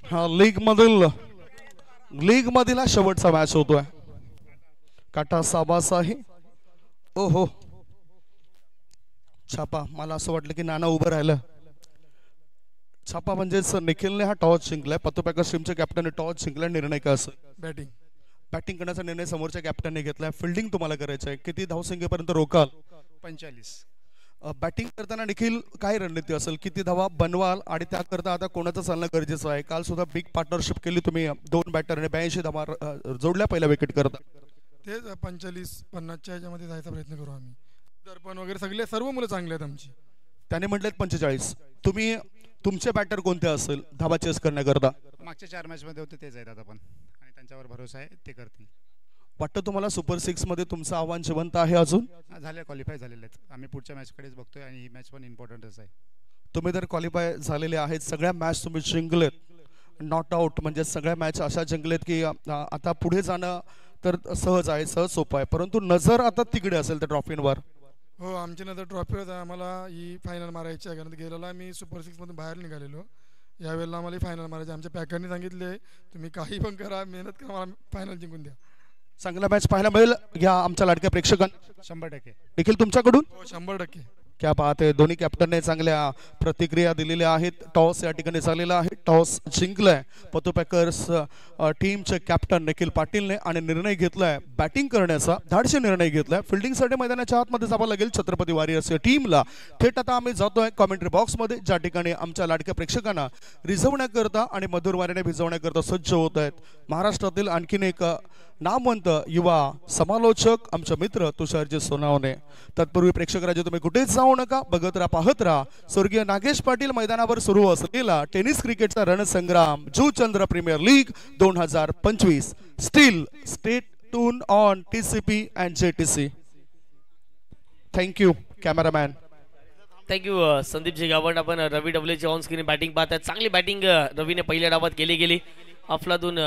हा लीग मधील शेवटचा मॅच होतोय. काटा साबास आहे. ओहो छापा. मला असं वाटलं की नाना उभं राहिलं. छापा म्हणजेच निखिलने हा टॉस जिंकलाय. पत्तो पॅकर्स टीमच्या कॅप्टनने टॉस जिंकलाय. निर्णय काय असेल? बॅटिंग करण्याचा निर्णय समोरच्या कॅप्टनने घेतलाय. फिल्डिंग तुम्हाला करायचं आहे. किती धावसंख्येपर्यंत रोकाल? 45. बॅटिंग करताना निखिल काय रणनीती असेल? किती धावा बनवाल आणि त्याकरता आता कोणाचं चालणं गरजेचं आहे? काल सुद्धा बिग पार्टनरशिप केली तुम्ही. 2 बॅटरने 82 धावा जोडल्या पहिल्या विकेट करता. तेच 45-50च्या ह्याच्यामध्ये जायचा प्रयत्न करू आम्ही. दर्पण वगैरे सर्व मुलं चांगले आहेत आमची. त्याने म्हटलेत 45. तुम्ही तुमचे बॅटर कोणते असेल धावा चेस करण्याकरता? मागच्या 4 मॅचमध्ये होते तेच आहेत आता पण, आणि त्यांच्यावर भरोसा आहे ते करतील. वाटतं तुम्हाला सुपर 6 मध्ये तुमचं आव्हान जिवंत आहे अजून? झाले, क्वालिफाय झालेले आहेत. आम्ही पुढच्या मॅचकडेच बघतोय आणि ही मॅच पण इम्पॉर्टंटच आहे. तुम्ही तर क्वालिफाय झालेले आहेत. सगळ्या मॅच तुम्ही जिंकलेत. नॉट आउट म्हणजे सगळ्या मॅच अशा जिंकलेत की आता पुढे जाणं तर सहज आहे, सहज सोपं आहे. परंतु नजर आता तिकडे असेल त्या ट्रॉफींवर. हो, आमची नजर ट्रॉफीवर. आम्हाला ही फायनल मारायची आहे. कारण गेलेला मी सुपर 6 मधून बाहेर निघालेलो. यावेळेला आम्हाला फायनल मारायची. आमच्या पॅकरने सांगितले तुम्ही काही पण करा, मेहनत करा, मला फायनल जिंकून द्या. चांगला मॅच पाहायला मिळेल या आमच्या लाडक्या प्रेक्षकांना. 100% देखील तुमच्याकडून. 100%. क्या बात आहे. दोन्ही कॅप्टनने चांगल्या प्रतिक्रिया दिलेल्या आहेत. टॉस या ठिकाणी झालेला आहे. टॉस जिंकलाय पतो पॅकर्स टीमचे कॅप्टन निखिल पाटीलने आणि निर्णय घेतलाय बॅटिंग करण्याचा. धाडशी निर्णय घेतलाय. फिल्डिंगसाठी मैदानाच्या आतमध्ये जावं लागेल छत्रपती वॉरियर्स या टीमला. थेट आता आम्ही जातोय कॉमेंट्री बॉक्समध्ये, ज्या ठिकाणी आमच्या लाडक्या प्रेक्षकांना रिझवण्याकरता आणि मधुर वाऱ्याने भिजवण्याकरता सज्ज होत आहेत महाराष्ट्रातील आणखीन एक नामवंत युवा समालोचक आमचे मित्र तुषारजी सोनावणे. तत्पूर्वी प्रेक्षक राजे तुम्ही कुठेच जाऊ नका. बघत राहा, पाहत राहा स्वर्गीय नागेश पाटील मैदानावर सुरू असलेला टेनिस क्रिकेटचा रणसंग्राम Jyotindra premier league 2025. Still stay tuned on TCP and JTC. Thank you cameraman. Thank you Sandeepji Gawand. आपण रवी डबलेची ऑन स्क्रीन बॅटिंग पाहतात. चांगली बॅटिंग रवीने पहिल्या डावात गेली. अफलातून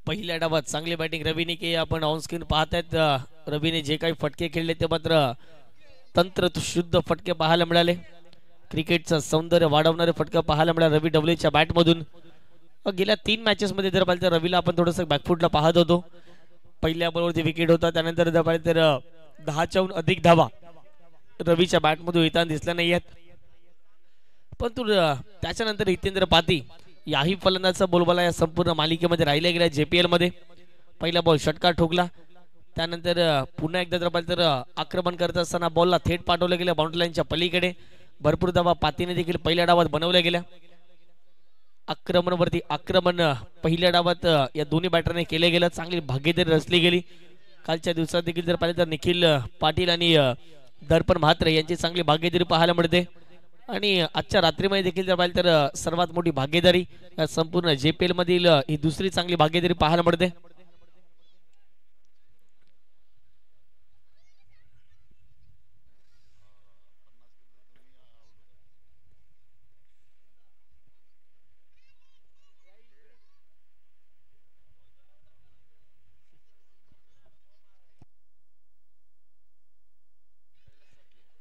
पहिल्या डावात चांगली बॅटिंग रवीने की आपण ऑन स्क्रीन पाहतायत. रवीने जे काही फटके खेळले ते मात्र तंत्र शुद्ध फटके पाहायला मिळाले. क्रिकेटचं सौंदर्य वाढवणारे फटके पाहायला मिळाले रवी डबलेच्या बॅटमधून. गेल्या 3 मॅचेस मध्ये जर पाहिलं तर रवीला आपण थोडंसं बॅकफुटला पाहत होतो. पहिल्या बॉलवरती विकेट होता. त्यानंतर जर पाहिलं तर 10च्याहून अधिक धावा रवीच्या बॅटमधून येताना दिसल्या नाही आहेत. परंतु त्याच्यानंतर हितेंद्र पाती याही फलंदाजाचा बोलबाला या संपूर्ण मालिकेमध्ये राहिला गेला. JPL मध्ये पहिला बॉल षटकार ठोकला. त्यानंतर पुन्हा एकदा जर पाहिलं तर आक्रमण करत असताना बॉलला थेट पाठवलं गेलं बाउंड्री लाईनच्या पलीकडे. भरपूर धावा पातीने देखील पहिल्या डावात बनवल्या गेल्या. आक्रमणावरती आक्रमण पहिल्या डावात या दोन्ही बॅटरने केले गेलं. चांगली भागीदारी रचली गेली. कालच्या दिवसात देखील जर पाहिलं तर निखिल पाटील आणि दर्पण म्हात्रे यांची चांगली भागीदारी पाहायला मिळते. आणि आजच्या रात्रीमध्ये देखील जर पाहिलं तर सर्वात मोठी भागीदारी या संपूर्ण JPL मधील ही दुसरी चांगली भागीदारी पाहायला मिळते.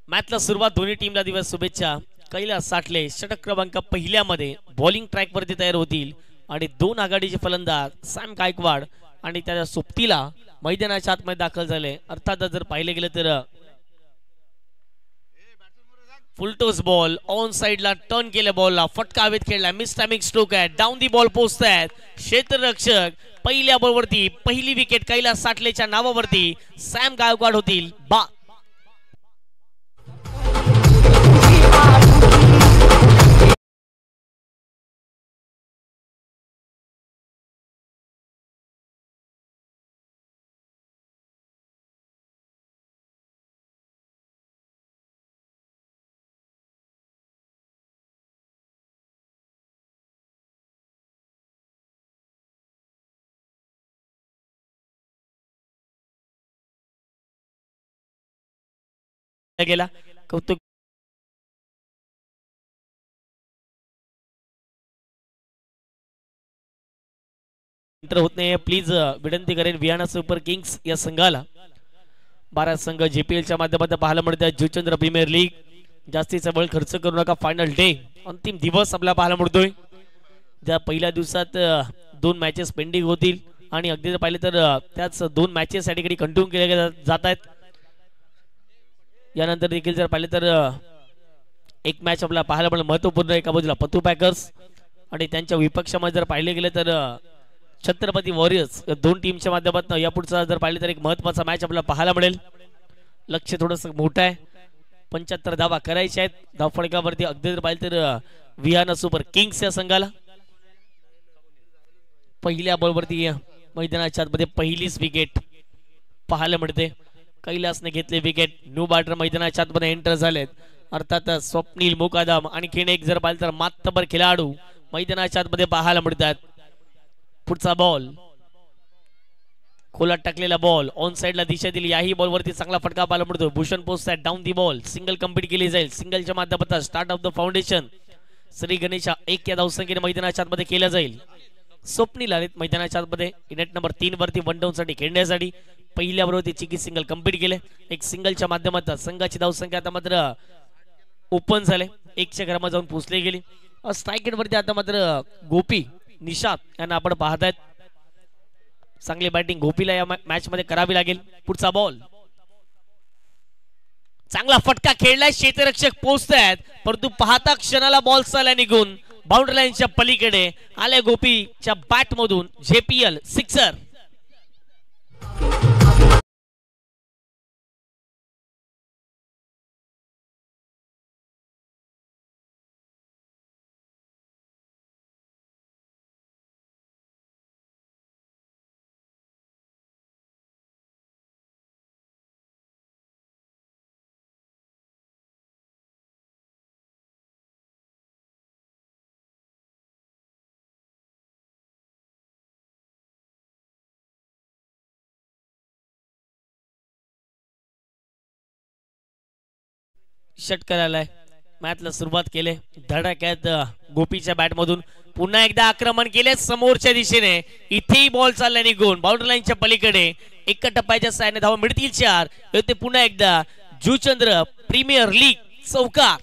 मॅचला सुरुवात दोन्ही टीमला दिवस शुभेच्छा. कैलास साठले षटक क्रमांक पहिल्यामध्ये बॉलिंग ट्रॅक वरती तयार होतील आणि दोन आघाडीचे फलंदाज सॅम गायकवाड आणि त्याच्या सोबतीला मैदानाच्या आतमध्ये दाखल झाले. अर्थात जर पाहिले गेले तर फुलटोस बॉल ऑन साइडला टर्न केल्या बॉलला फटका हवेत खेळला. मिस टायमिंग स्ट्रोक आहे. डाऊन दी बॉल पोहोचतायत क्षेत्ररक्षक. पहिल्या बॉलवरती पहिली विकेट कैलास साठलेच्या नावावरती सॅम गायकवाड होतील बा. गेला कौतुक होत नाही. प्लीज विनंती करेन विहाना सुपर किंग्स या संघाला 12 संघ JPLच्या माध्यमातून पाहायला मिळतात. जुचंद्र प्रीमियर लीग जास्तीचा बळ खर्च करू नका. फायनल डे अंतिम दिवस आपल्याला पाहायला मिळतोय. ज्या पहिल्या दिवसात 2 मॅचेस पेंडिंग होतील आणि अगदी जर पाहिले तर त्याच 2 मॅचेस या ठिकाणी कंटिन्यू केल्या जात आहेत. यानंतर देखील जर पाहिले तर एक मॅच आपल्याला पाहायला मिळेल महत्वपूर्ण. एका बाजूला पतू पॅकर्स आणि त्यांच्या विपक्षामध्ये जर पाहिले गेले तर छत्रपती वॉरियर्स या दोन टीमच्या माध्यमातून या पुढचा जर पाहिले तर एक महत्वाचा मॅच आपल्याला पाहायला मिळेल. लक्ष थोडस मोठं आहे. 75 धावा करायच्या आहेत. धावफलकावरती अगदी जर पाहिले तर विहाना सुपर किंग्स या संघाला पहिल्या बॉलवरती मैदानाच्या आतमध्ये पहिलीच विकेट पाहायला मिळते. कैलासने घेतले विकेट. न्यू बॅटर मैदानाच्या आतमध्ये एंटर झालेत. अर्थात स्वप्नील मुकादम आणखीन एक जर पाहिलं तर मातबर खेळाडू मैदानाच्या आतमध्ये पाहायला मिळतात. पुढचा बॉल खोलात टाकलेला बॉल ऑन साइडला दिशा दिली. याही बॉलवरती चांगला फटका पाहायला मिळतो. Bhushan post down the ball single complete केली जाईल. सिंगलच्या माध्यमातून start of the foundation Shri Ganesha 1 या धावसंख्येने मैदानाच्या आतमध्ये केला जाईल. स्वप्नील आलेत मैदानाच्या आतमध्ये नेट नंबर 3 वरती वन डाऊन साठी खेळण्यासाठी. पहिल्या बरोबर चिकी सिंगल कंप्लीट केले. एक सिंगलच्या माध्यमातून संघाची धावसंख्या आता मात्र ओपन झाले. 1च्या घरामध्ये जाऊन पोहोचली गेली. स्ट्राईक वरती आता मात्र गोपी निशात यांना आपण पाहतायत. चांगली बॅटिंग गोपीला या मॅच मध्ये करावी लागेल. पुढचा बॉल चांगला फटका खेळलाय. क्षेत्ररक्षक पोहोचतायत परंतु पाहता क्षणाला बॉल चालला निघून बाउंड्री लाईनच्या पलीकडे आले. गोपीच्या बॅट मधून JPL सिक्सर. षटकाराला मॅचला सुरुवात केले. धडाक्यात गोपीच्या बॅट मधून पुन्हा एकदा आक्रमण केले समोरच्या दिशेने. इथेही बॉल चालला निघून बाउंड्री लाईनच्या पलीकडे. एका टप्प्याच्या साहाय्याने धावा मिळतील 4. ते पुन्हा एकदा जुचंद्र प्रीमियर लीग चौकार.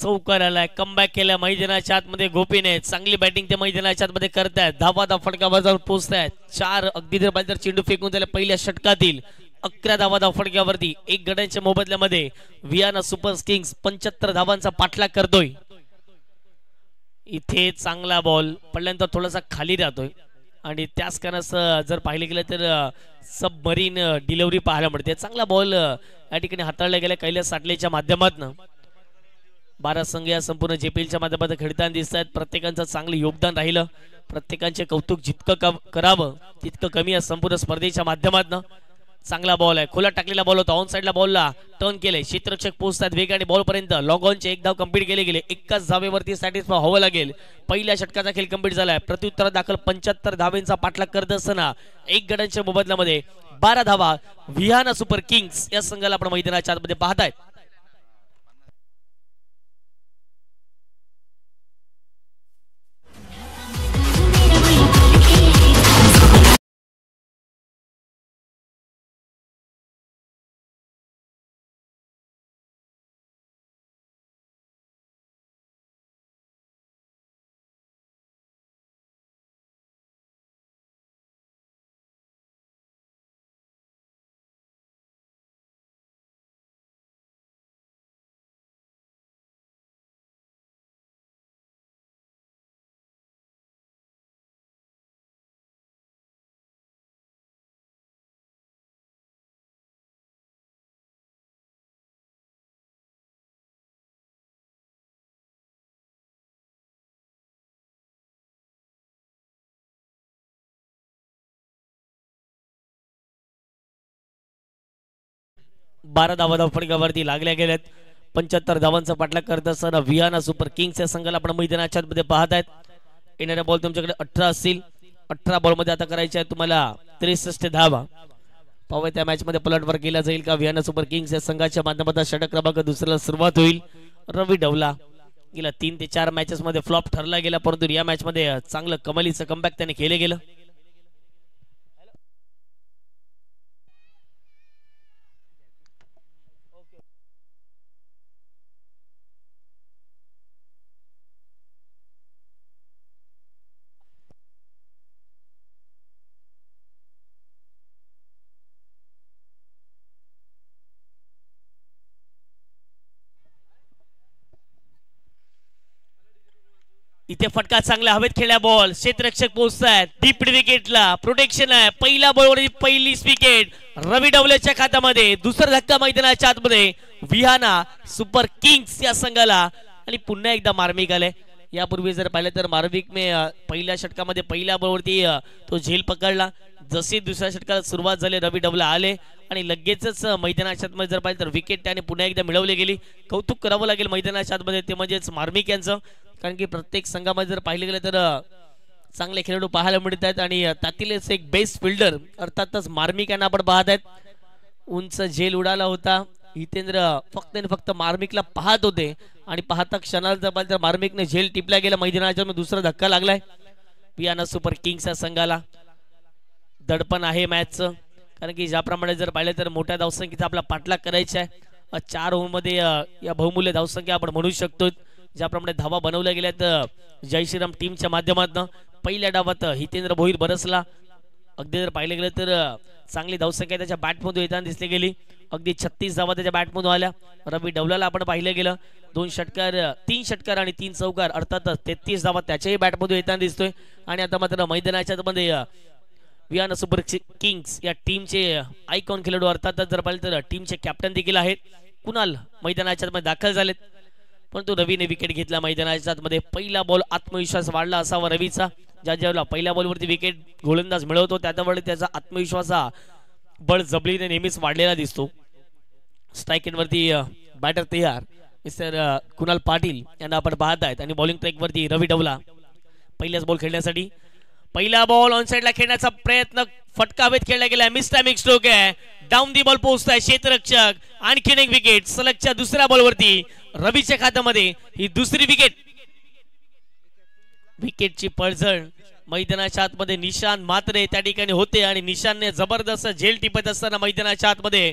चौकार आलाय, कमबॅक केलाय मैदानाच्या आतमध्ये गोपीने. चांगली बॅटिंग ते मैदानाच्या आतमध्ये करतायत. धावा फटका बाजावर पोहोचतायत. 4 अगदी जर पाहिजे तर चेंडू फेकून त्याला पहिल्या षटकातील 11 धावा फटक्यावरती. 1 गड्यांच्या मोबदल्यामध्ये वियाना सुपर किंग्स 75 धावांचा पाठलाग करतोय. इथे चांगला बॉल पडल्यानंतर थोडासा खाली राहतोय आणि त्याच कारणास जर पाहिलं गेलं तर सबमरीन डिलिव्हरी पाहायला मिळते. चांगला बॉल या ठिकाणी हाताळला गेला कैलास साटलेच्या माध्यमातून. 12 संघ या संपूर्ण जेपीएलच्या माध्यमातून खेळताना दिसत आहेत. प्रत्येकाचं चांगलं योगदान राहिलं. प्रत्येकाचे कौतुक जितकं करावं तितकं कमी या संपूर्ण स्पर्धेच्या माध्यमातून. चांगला बॉल आहे, खोला टाकलेला बॉल होता. ऑन साइडला बॉलला टर्न केले. क्षेत्ररक्षक पोहोचतात वेगाने बॉल पर्यंत. लॉग ऑनचे 1 धाव कंप्लीट केले गेले. एकाच धावेवरती सॅटिस्फाय व्हावं लागेल. पहिल्या षटकाचा खेळ कंप्लीट झालाय. प्रत्युत्तर दाखल 75 धावेंचा पाठलाग करत असताना 1 गड्यांच्या मोबदल्यामध्ये 12 धावा विहाना सुपर किंग्स या संघाला आपण मैदानाच्या आतमध्ये पाहतायत. बारा धावा फटक्यावरती लागल्या गेल्यात. 75 धावांचा पाठलाग करत असताना विहाना सुपर किंग्स या संघाला आपण मैदानाच्या मध्ये पाहतायत. येणाऱ्या बॉल तुमच्याकडे 18 असतील. 18 बॉल मध्ये आता करायचे आहे तुम्हाला 63 धावा. पाहूया त्या मॅच मध्ये पलटवार केला जाईल का. विहाना सुपर किंग्स या संघाच्या माध्यमातून षटक क्रमांक दुसऱ्याला सुरुवात होईल. रवी ढवला गेला 3 ते 4 मॅचेस मध्ये फ्लॉप ठरला गेला, परंतु या मॅच मध्ये चांगलं कमालीचं कमबॅक त्याने केले गेलं. इथे फटका चांगला हवेत खेळला बॉल. क्षेत्ररक्षक पोहोचतायत. डीप विकेटला प्रोटेक्शन आहे. पहिला बॉलवर पहिलीच विकेट रवी डवलेच्या खात्यामध्ये. दुसरा धक्का मैदानाच्या आतमध्ये विहाना सुपर किंग्स या संघाला. आणि पुन्हा एकदा मार्मिक आले. यापूर्वी जर पाहिलं तर मार्मिकने पहिल्या षटकामध्ये पहिल्या बॉलवरती तो झेल पकडला. जसे दुसऱ्या षटकाला सुरुवात झाली रवी डवला आले आणि लगेचच मैदानाच्या आतमध्ये जर पाहिलं तर विकेट त्याने पुन्हा एकदा मिळवली गेली. कौतुक करावं लागेल मैदानाच्या आतमध्ये ते म्हणजेच मार्मिक यांचं. कारण की प्रत्येक संघामध्ये जर पाहिलं गेलं तर चांगले खेळाडू पाहायला मिळत आहेत आणि त्यातीलच एक बेस्ट फिल्डर अर्थातच मार्मिक यांना आपण पाहत आहेत. उंच झेल उडाला होता. हितेंद्र फक्त आणि फक्त मार्मिकला पाहत होते आणि पाहता क्षणाला जर पाहिलं तर मार्मिकने झेल टिपला गेला. मैदानाच्या दुसरा धक्का लागलाय विहाना सुपर किंग्स या संघाला. दडपण आहे मॅचचं, कारण की ज्याप्रमाणे जर पाहिलं तर मोठ्या धावसंख्येचा आपला पाठलाग करायचा आहे. 4 ओव्हरमध्ये या बहुमूल्य धावसंख्या आपण म्हणू शकतो. ज्याप्रमाणे धावा बनवल्या गेल्यात जय श्रीराम टीमच्या माध्यमातून. पहिल्या डावात हितेंद्र भोईर बरसला. अगदी जर पाहिलं गेलं तर चांगली धावसंख्या त्याच्या बॅटमधून येताना दिसली गेली. अगदी 36 धावा त्याच्या बॅटमधून आल्या. रवी डवलाला आपण पाहिलं गेलं 2 षटकार 3 षटकार आणि 3 चौकार अर्थातच 33 धावा त्याच्याही बॅटमधून येताना दिसतोय. आणि आता मात्र मैदानाच्या मध्ये विहाना सुपर किंग्स या टीमचे आयकॉन खेळाडू अर्थातच जर पाहिलं तर टीमचे कॅप्टन देखील आहेत कुणाल मैदानाच्या मध्ये दाखल झालेत. परंतु रवीने विकेट घेतला मैदानाच्या मध्ये. पहिला बॉल आत्मविश्वास वाढला असावा रवीचा. ज्यावेळेला पहिल्या बॉलवरती विकेट गोलंदाज मिळवतो त्यावेळी त्याचा आत्मविश्वासा बळ जबलीने नेहमीच वाढलेला दिसतो. स्ट्राईक वरती बॅटर तयार मिस्टर कुणाल पाटील यांना आपण पाहत आहेत. आणि बॉलिंग ट्रॅक वरती रवी डवला पहिल्याच बॉल खेळण्यासाठी. पहिला बॉल ऑन साइडला खेळण्याचा प्रयत्न फटका हवेत खेळला गेला. मिस्टायमिक स्ट्रोक आहे. डाऊन दी बॉल पोहोचताय क्षेत्ररक्षक. आणखीन एक विकेट सलगच्या दुसऱ्या बॉलवरती रवीच्या खात्यामध्ये ही दुसरी विकेट. विकेटची पळझड मैदानाच्या आतमध्ये निशान मात्र त्या ठिकाणी होते आणि निशानने जबरदस्त झेल टिपत असताना मैदानाच्या आतमध्ये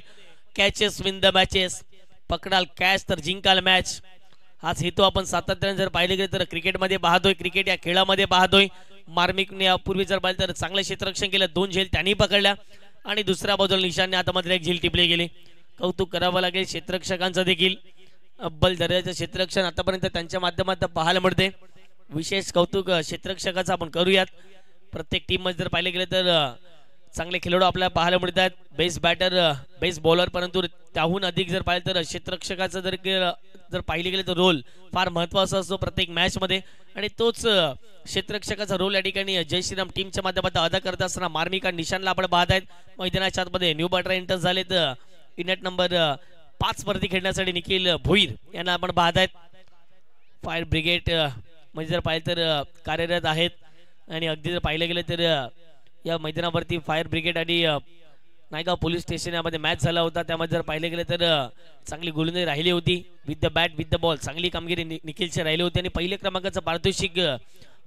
कॅचेस विन द मॅचेस. पकडाल कॅच तर जिंकाल मॅच. हाच हेतू आपण सातत्याने जर पाहिले गेले तर क्रिकेटमध्ये पाहतोय, क्रिकेट या खेळामध्ये पाहतोय. मार्मिकने यापूर्वी जर पाहिलं तर चांगलं क्षेत्ररक्षण केलं, 2 झेल त्यांनी पकडल्या आणि दुसऱ्या बाजूला निशांनी आता मात्र 1 झेल टिपले गेले. कौतुक करावं लागेल क्षेत्ररक्षकांचं देखील. अव्वल दर्जाचं क्षेत्ररक्षण आतापर्यंत त्यांच्या माध्यमातून पाहायला मिळते. विशेष कौतुक क्षेत्ररक्षकाचं आपण करूयात. प्रत्येक टीम मध्ये जर पाहिले गेले तर चांगले खेळाडू आपल्याला पाहायला मिळतात. बेस्ट बॅटर, बेस्ट बॉलर, परंतु त्याहून अधिक जर पाहिलं तर क्षेत्ररक्षकाचं जर पाहिले गेले तर रोल फार महत्त्वाचा असतो प्रत्येक मॅच मध्ये आणि तोच क्षेत्ररक्षकाचा रोल या ठिकाणी जय श्रीराम टीमच्या माध्यमातून अदा करत असताना मार्मिका निशानला आपण पाहत आहेत. मैदानाच्या आतमध्ये न्यू बॅटर एंटर झाले तर युनिट नंबर 5 वरती खेळण्यासाठी निखिल भोईर यांना आपण पाहत आहेत. फायर ब्रिगेड म्हणजे जर पाहिलं तर कार्यरत आहेत आणि अगदी जर पाहिलं गेलं तर या मैदानावरती फायर ब्रिगेड आणि नायगाव पोलीस स्टेशन यामध्ये मॅच झाला होता. त्यामध्ये जर पाहिलं गेलं तर चांगली गोलंदाजी राहिली होती. With the bat with the ball चांगली कामगिरी निखिलची राहिली होती आणि पहिल्या क्रमांकाचं पारितोषिक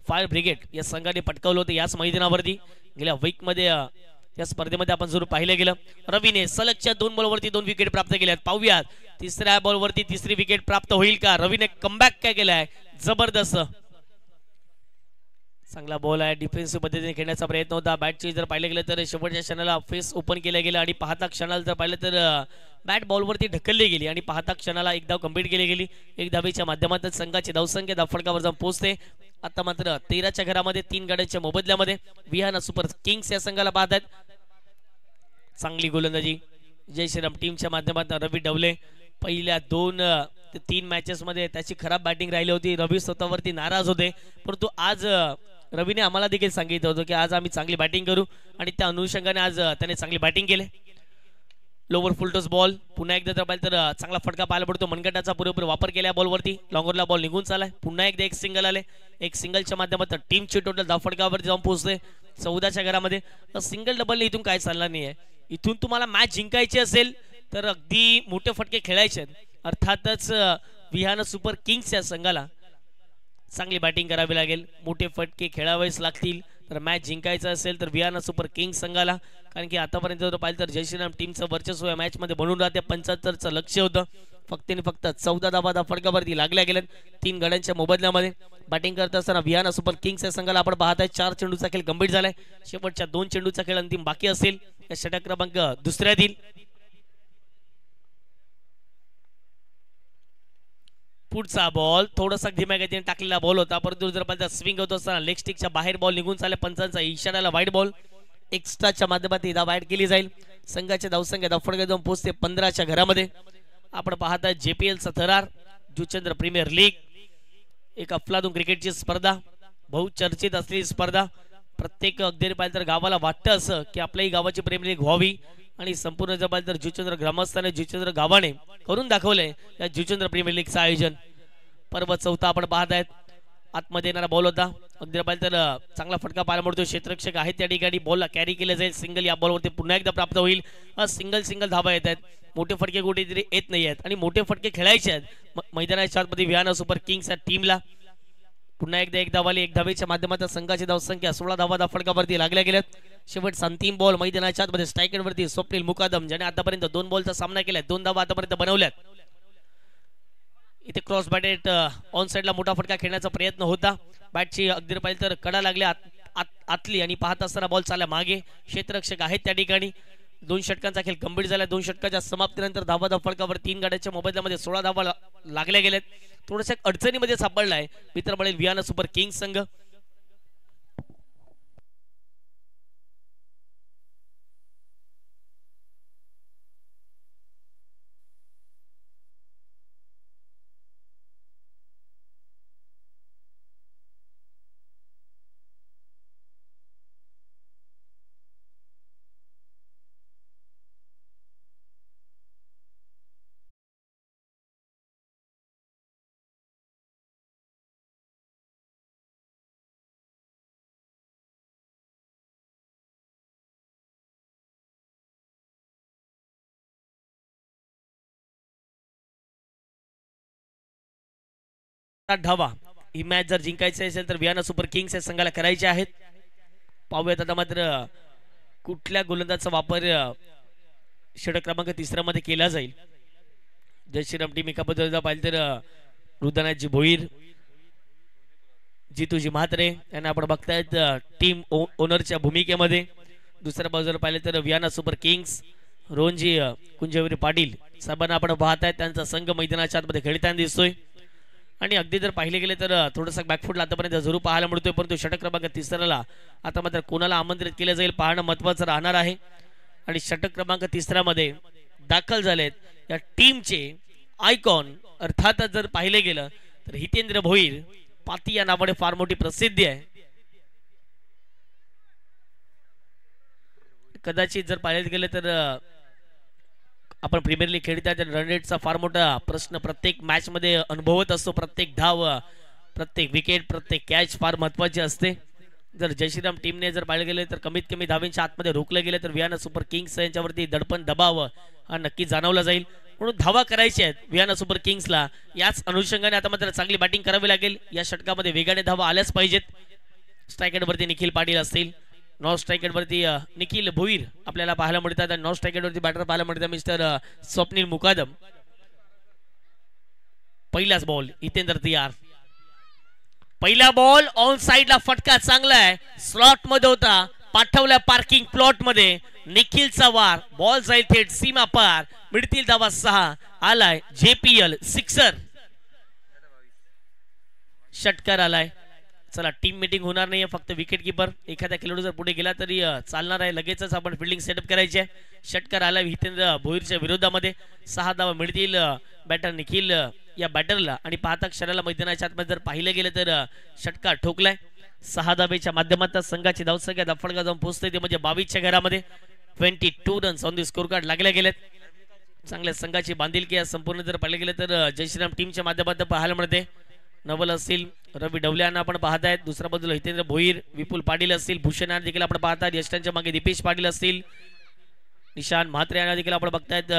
फायर ब्रिगेड या संघाने पटकावलं होतं याच मैदानावरती. गेल्या वीकमध्ये या स्पर्धेमध्ये आपण जरूर पाहिलं गेलं. रवीने सलगच्या 2 बॉलवरती 2 विकेट प्राप्त केल्यात. पाहूयात तिसऱ्या बॉलवरती 3री विकेट प्राप्त होईल का. रवीने कमबॅक काय केलाय, जबरदस्त चांगला बॉल आहे. डिफेन्सिव्ह पद्धतीने खेळण्याचा प्रयत्न होता. बॅटची जर पाहिलं गेलं तर शेवटच्या क्षणाला फेस ओपन केला गेला आणि पाहता क्षणाला जर पाहिलं तर बॅट बॉलवरती ढकलली गेली आणि पाहता क्षणाला एक धाव कंप्लीट केली गेली. 1 धावेच्या माध्यमातून संघाची धावसंख्या धावफडकावर जाऊन पोहोचते. आता मात्र 13च्या घरामध्ये 3 गाड्यांच्या मोबदल्यामध्ये विहाना सुपर किंग्स या संघाला पाहत आहेत. चांगली गोलंदाजी जय श्रीराम टीमच्या माध्यमातून रवी डवले. पहिल्या 2 ते 3 मॅचेस मध्ये त्याची खराब बॅटिंग राहिली होती. रवी स्वतःवरती नाराज होते, परंतु आज रवीने आम्हाला देखील सांगितलं होतं की आज आम्ही चांगली बॅटिंग करू आणि त्या अनुषंगाने आज त्याने चांगली बॅटिंग केली. लोवर फुलटॉस बॉल पुन्हा एकदा जर पाहिलं तर चांगला फटका पाहायला पडतो. मनगटाचा पुरेपूर वापर केला बॉलवरती. लॉंगरला बॉल निघून चालाय. पुन्हा एकदा एक सिंगल आले. एक सिंगलच्या माध्यमातून टीमची टोटल धाव फटकावरती जाऊन पोहोचते 14च्या घरामध्ये. सिंगल डबलने इथून काय चालणार नाही आहे. इथून तुम्हाला मॅच जिंकायची असेल तर अगदी मोठे फटके खेळायचे आहेत. अर्थातच विहाना सुपर किंग्स या संघाला चांगली बॅटिंग करावी लागेल. मोठे फटके खेळावेच लागतील तर मॅच जिंकायचं असेल तर विहाना सुपर किंग्स संघाला. कारण की आतापर्यंत जर पाहिलं तर जय श्रीराम टीमचं वर्चस्व या मॅच मध्ये बनून राहते. 75चं लक्ष्य होतं. फक्त 14 धावा फटकावरती लागल्या गेल्या 3 गड्यांच्या मोबदल्यामध्ये. बॅटिंग करत असताना विहाना सुपर किंग्स या संघाला आपण पाहत आहे. 4 चेंडूचा खेळ कंप्लीट झालाय. शेवटच्या 2 चेंडूचा खेळ अंतिम बाकी असेल. या षटक क्रमांक 2ऱ्यातील पुढचा बॉल थोडासा धीम्या गतीने टाकलेला बॉल होता, परंतु जर पाहिलं स्विंग होत असताना लेग स्टिकच्या बाहेर बॉल निघून चालला. पंचांचा इशाऱ्याला वाईड बॉल. एक्स्ट्राच्या माध्यमातून धाव ऍड केली जाईल. संघाच्या धावसंख्या धावफडका जाऊन पोहोचते 15च्या घरामध्ये. आपण पाहत आहे JPLचा थरार, जुचंद्र प्रीमियर लीग, एक अफलातून क्रिकेटची स्पर्धा, बहुचर्चित असलेली स्पर्धा. प्रत्येक अगदी पाहिलं तर गावाला वाटतं असं की आपल्याही गावाची प्रीमियर लीग व्हावी आणि संपूर्ण जर पाहिलं तर जुचंद्र ग्रामस्थाने जुचंद्र गावाने करून दाखवलंय या जुचंद्र प्रीमियर लीगचं आयोजन. पर्व 4 आपण पाहत आहेत. आतमध्ये येणारा बॉल होता. अगदी पाहिलं तर चांगला फटका पाहायला मिळतो. क्षेत्ररक्षक आहेत त्या ठिकाणी. बॉलला कॅरी केलं जाईल. सिंगल या बॉलवरती पुन्हा एकदा प्राप्त होईल. सिंगल धावा येत आहेत. मोठे फटके कुठेतरी येत नाही आहेत आणि मोठे फटके खेळायचे आहेत मैदानाच्या आतमध्ये विहाना सुपर किंग्स या टीमला. पुन्हा एकदा 1 धावाली 1 धावेच्या माध्यमातून संघाची धावसंख्या 16 धावा फटकावरती लागल्या गेल्यात. शेवटचा अंतिम बॉल मैदानाच्या आतमध्ये स्ट्रायकरवरती स्वप्नील मुकादम, ज्याने आतापर्यंत 2 बॉलचा सामना केलाय, 2 धावा आतापर्यंत बनवल्यात. इथे क्रॉस बॅटेड ऑन साइडला मोठा फटका खेळण्याचा प्रयत्न होता. बॅटची अगदी पाहिलं तर कडा लागल्या आतली आणि पाहत असताना बॉल चालला मागे. क्षेत्ररक्षक आहेत त्या ठिकाणी. 2 षटकांचा खेळ कंप्लीट झाला. 2 षटकाच्या समाप्तीनंतर धावा फटकावर 3 गाड्यांच्या मोबदल्यामध्ये 16 धावा लागल्या गेल्यात. थोड्याशा अडचणीमध्ये सापडलाय मित्र बळेल विहाना सुपर किंग्स संघ. धावा ही मॅच जर जिंकायची असेल तर विहाना सुपर किंग्स या संघाला करायचे आहेत. पाहूयात आता मात्र कुठल्या गोलंदाजाचा वापर षटक क्रमांक 3 मध्ये केला जाईल. जय श्रीराम टीम एका पद्धतीने पाहिलं तर रुद्रनाथजी भोईर, जितूजी म्हात्रे यांना आपण बघतायत टीम ओनरच्या भूमिकेमध्ये. दुसऱ्या बाजूला पाहिलं तर वियाना सुपर किंग्स, रोहनजी कुंजवरी पाटील साहेबांना आपण पाहतायत. त्यांचा संघ मैदानाच्या आतमध्ये खेळताना दिसतोय. आणि अगदी जर पाहिले गेले तर थोडासा बॅकफुटला आतापर्यंत जरूर पाहायला मिळतोय, परंतु षटक क्रमांक 3ला आता मात्र कोणाला आमंत्रित केलं जाईल पाहणं महत्वाचं राहणार आहे. आणि षटक क्रमांक 3मध्ये दाखल झालेत या टीमचे आयकॉन. अर्थातच जर पाहिले गेलं तर हितेंद्र भोईर पाती या नावाने फार मोठी प्रसिद्धी आहे. कदाचित जर पाहायला गेलं तर आपण प्रीमियर लीग खेळता तर रन रेटचा फार मोठा प्रश्न प्रत्येक मॅच मध्ये अनुभवत असतो. प्रत्येक धाव, प्रत्येक विकेट, प्रत्येक कॅच फार महत्वाची असते. जर जयश्रीराम टीमने जर पाहिलं गेले तर कमीत कमी धावांच्या आतमध्ये रोखलं गेलं तर वियाना सुपर किंग्स यांच्यावरती दडपण दबाव हा नक्की जाणवला जाईल. म्हणून धावा करायच्या आहेत वियाना सुपर किंग्सला. याच अनुषंगाने आता मात्र चांगली बॅटिंग करावी लागेल. या षटकामध्ये वेगाने धावा आल्याच पाहिजेत. स्ट्रायकेटवरती निखिल पाटील असतील, नॉन स्ट्रायकेटवरती निखिल भोईर आपल्याला पाहायला मिळतात. आणि नॉन स्ट्रायकेटवरती बॅटर पाहायला मिळतात मिस्टर स्वप्नील मुकादम. पहिलाच बॉल हितेंद्र तयार. पहिला बॉल ऑन साइडला फटका चांगला आहे, स्लॉट मध्ये होता, पाठवल्या पार्किंग प्लॉट मध्ये. निखिलचा वार, बॉल जाईल थेट सीमा पार, मिळतील धावा 6. आलाय JPL सिक्सर, षटकार आलाय. चला टीम मीटिंग होणार नाहीये, फक्त विकेट किपर एखाद्या खेळाडू जर पुढे गेला तरी चालणार आहे. लगेचच आपण फिल्डिंग सेटअप करायची आहे. षटकार आलाय हितेंद्र भोईरच्या विरोधामध्ये. 6 धावा मिळतील बॅटर निखिल या बॅटरला. आणि पाहता क्षणाला मैदानाच्या आतमध्ये जर पाहिलं गेलं तर षटकार ठोकलाय. 6 धावेच्या माध्यमातून संघाची धावसंख्या दफडगा जाऊन पोहोचते ते म्हणजे 22च्या घरामध्ये. 22 runs on the score card लागल्या गेलेत. चांगल्या संघाची बांधिलकी या संपूर्ण जर पाहिलं गेलं तर जयश्रीराम टीमच्या माध्यमातून पाहायला मिळते. नवल असतील, रवी ढवल्यांना आपण पाहत आहेत. दुसऱ्या बाजूला हितेंद्र भोईर, विपुल पाटील असतील, भूषण यांना देखील आपण पाहतात. यष्टांच्या मागे दीपेश पाटील असतील, निशान म्हात्रे यांना देखील आपण बघतायत,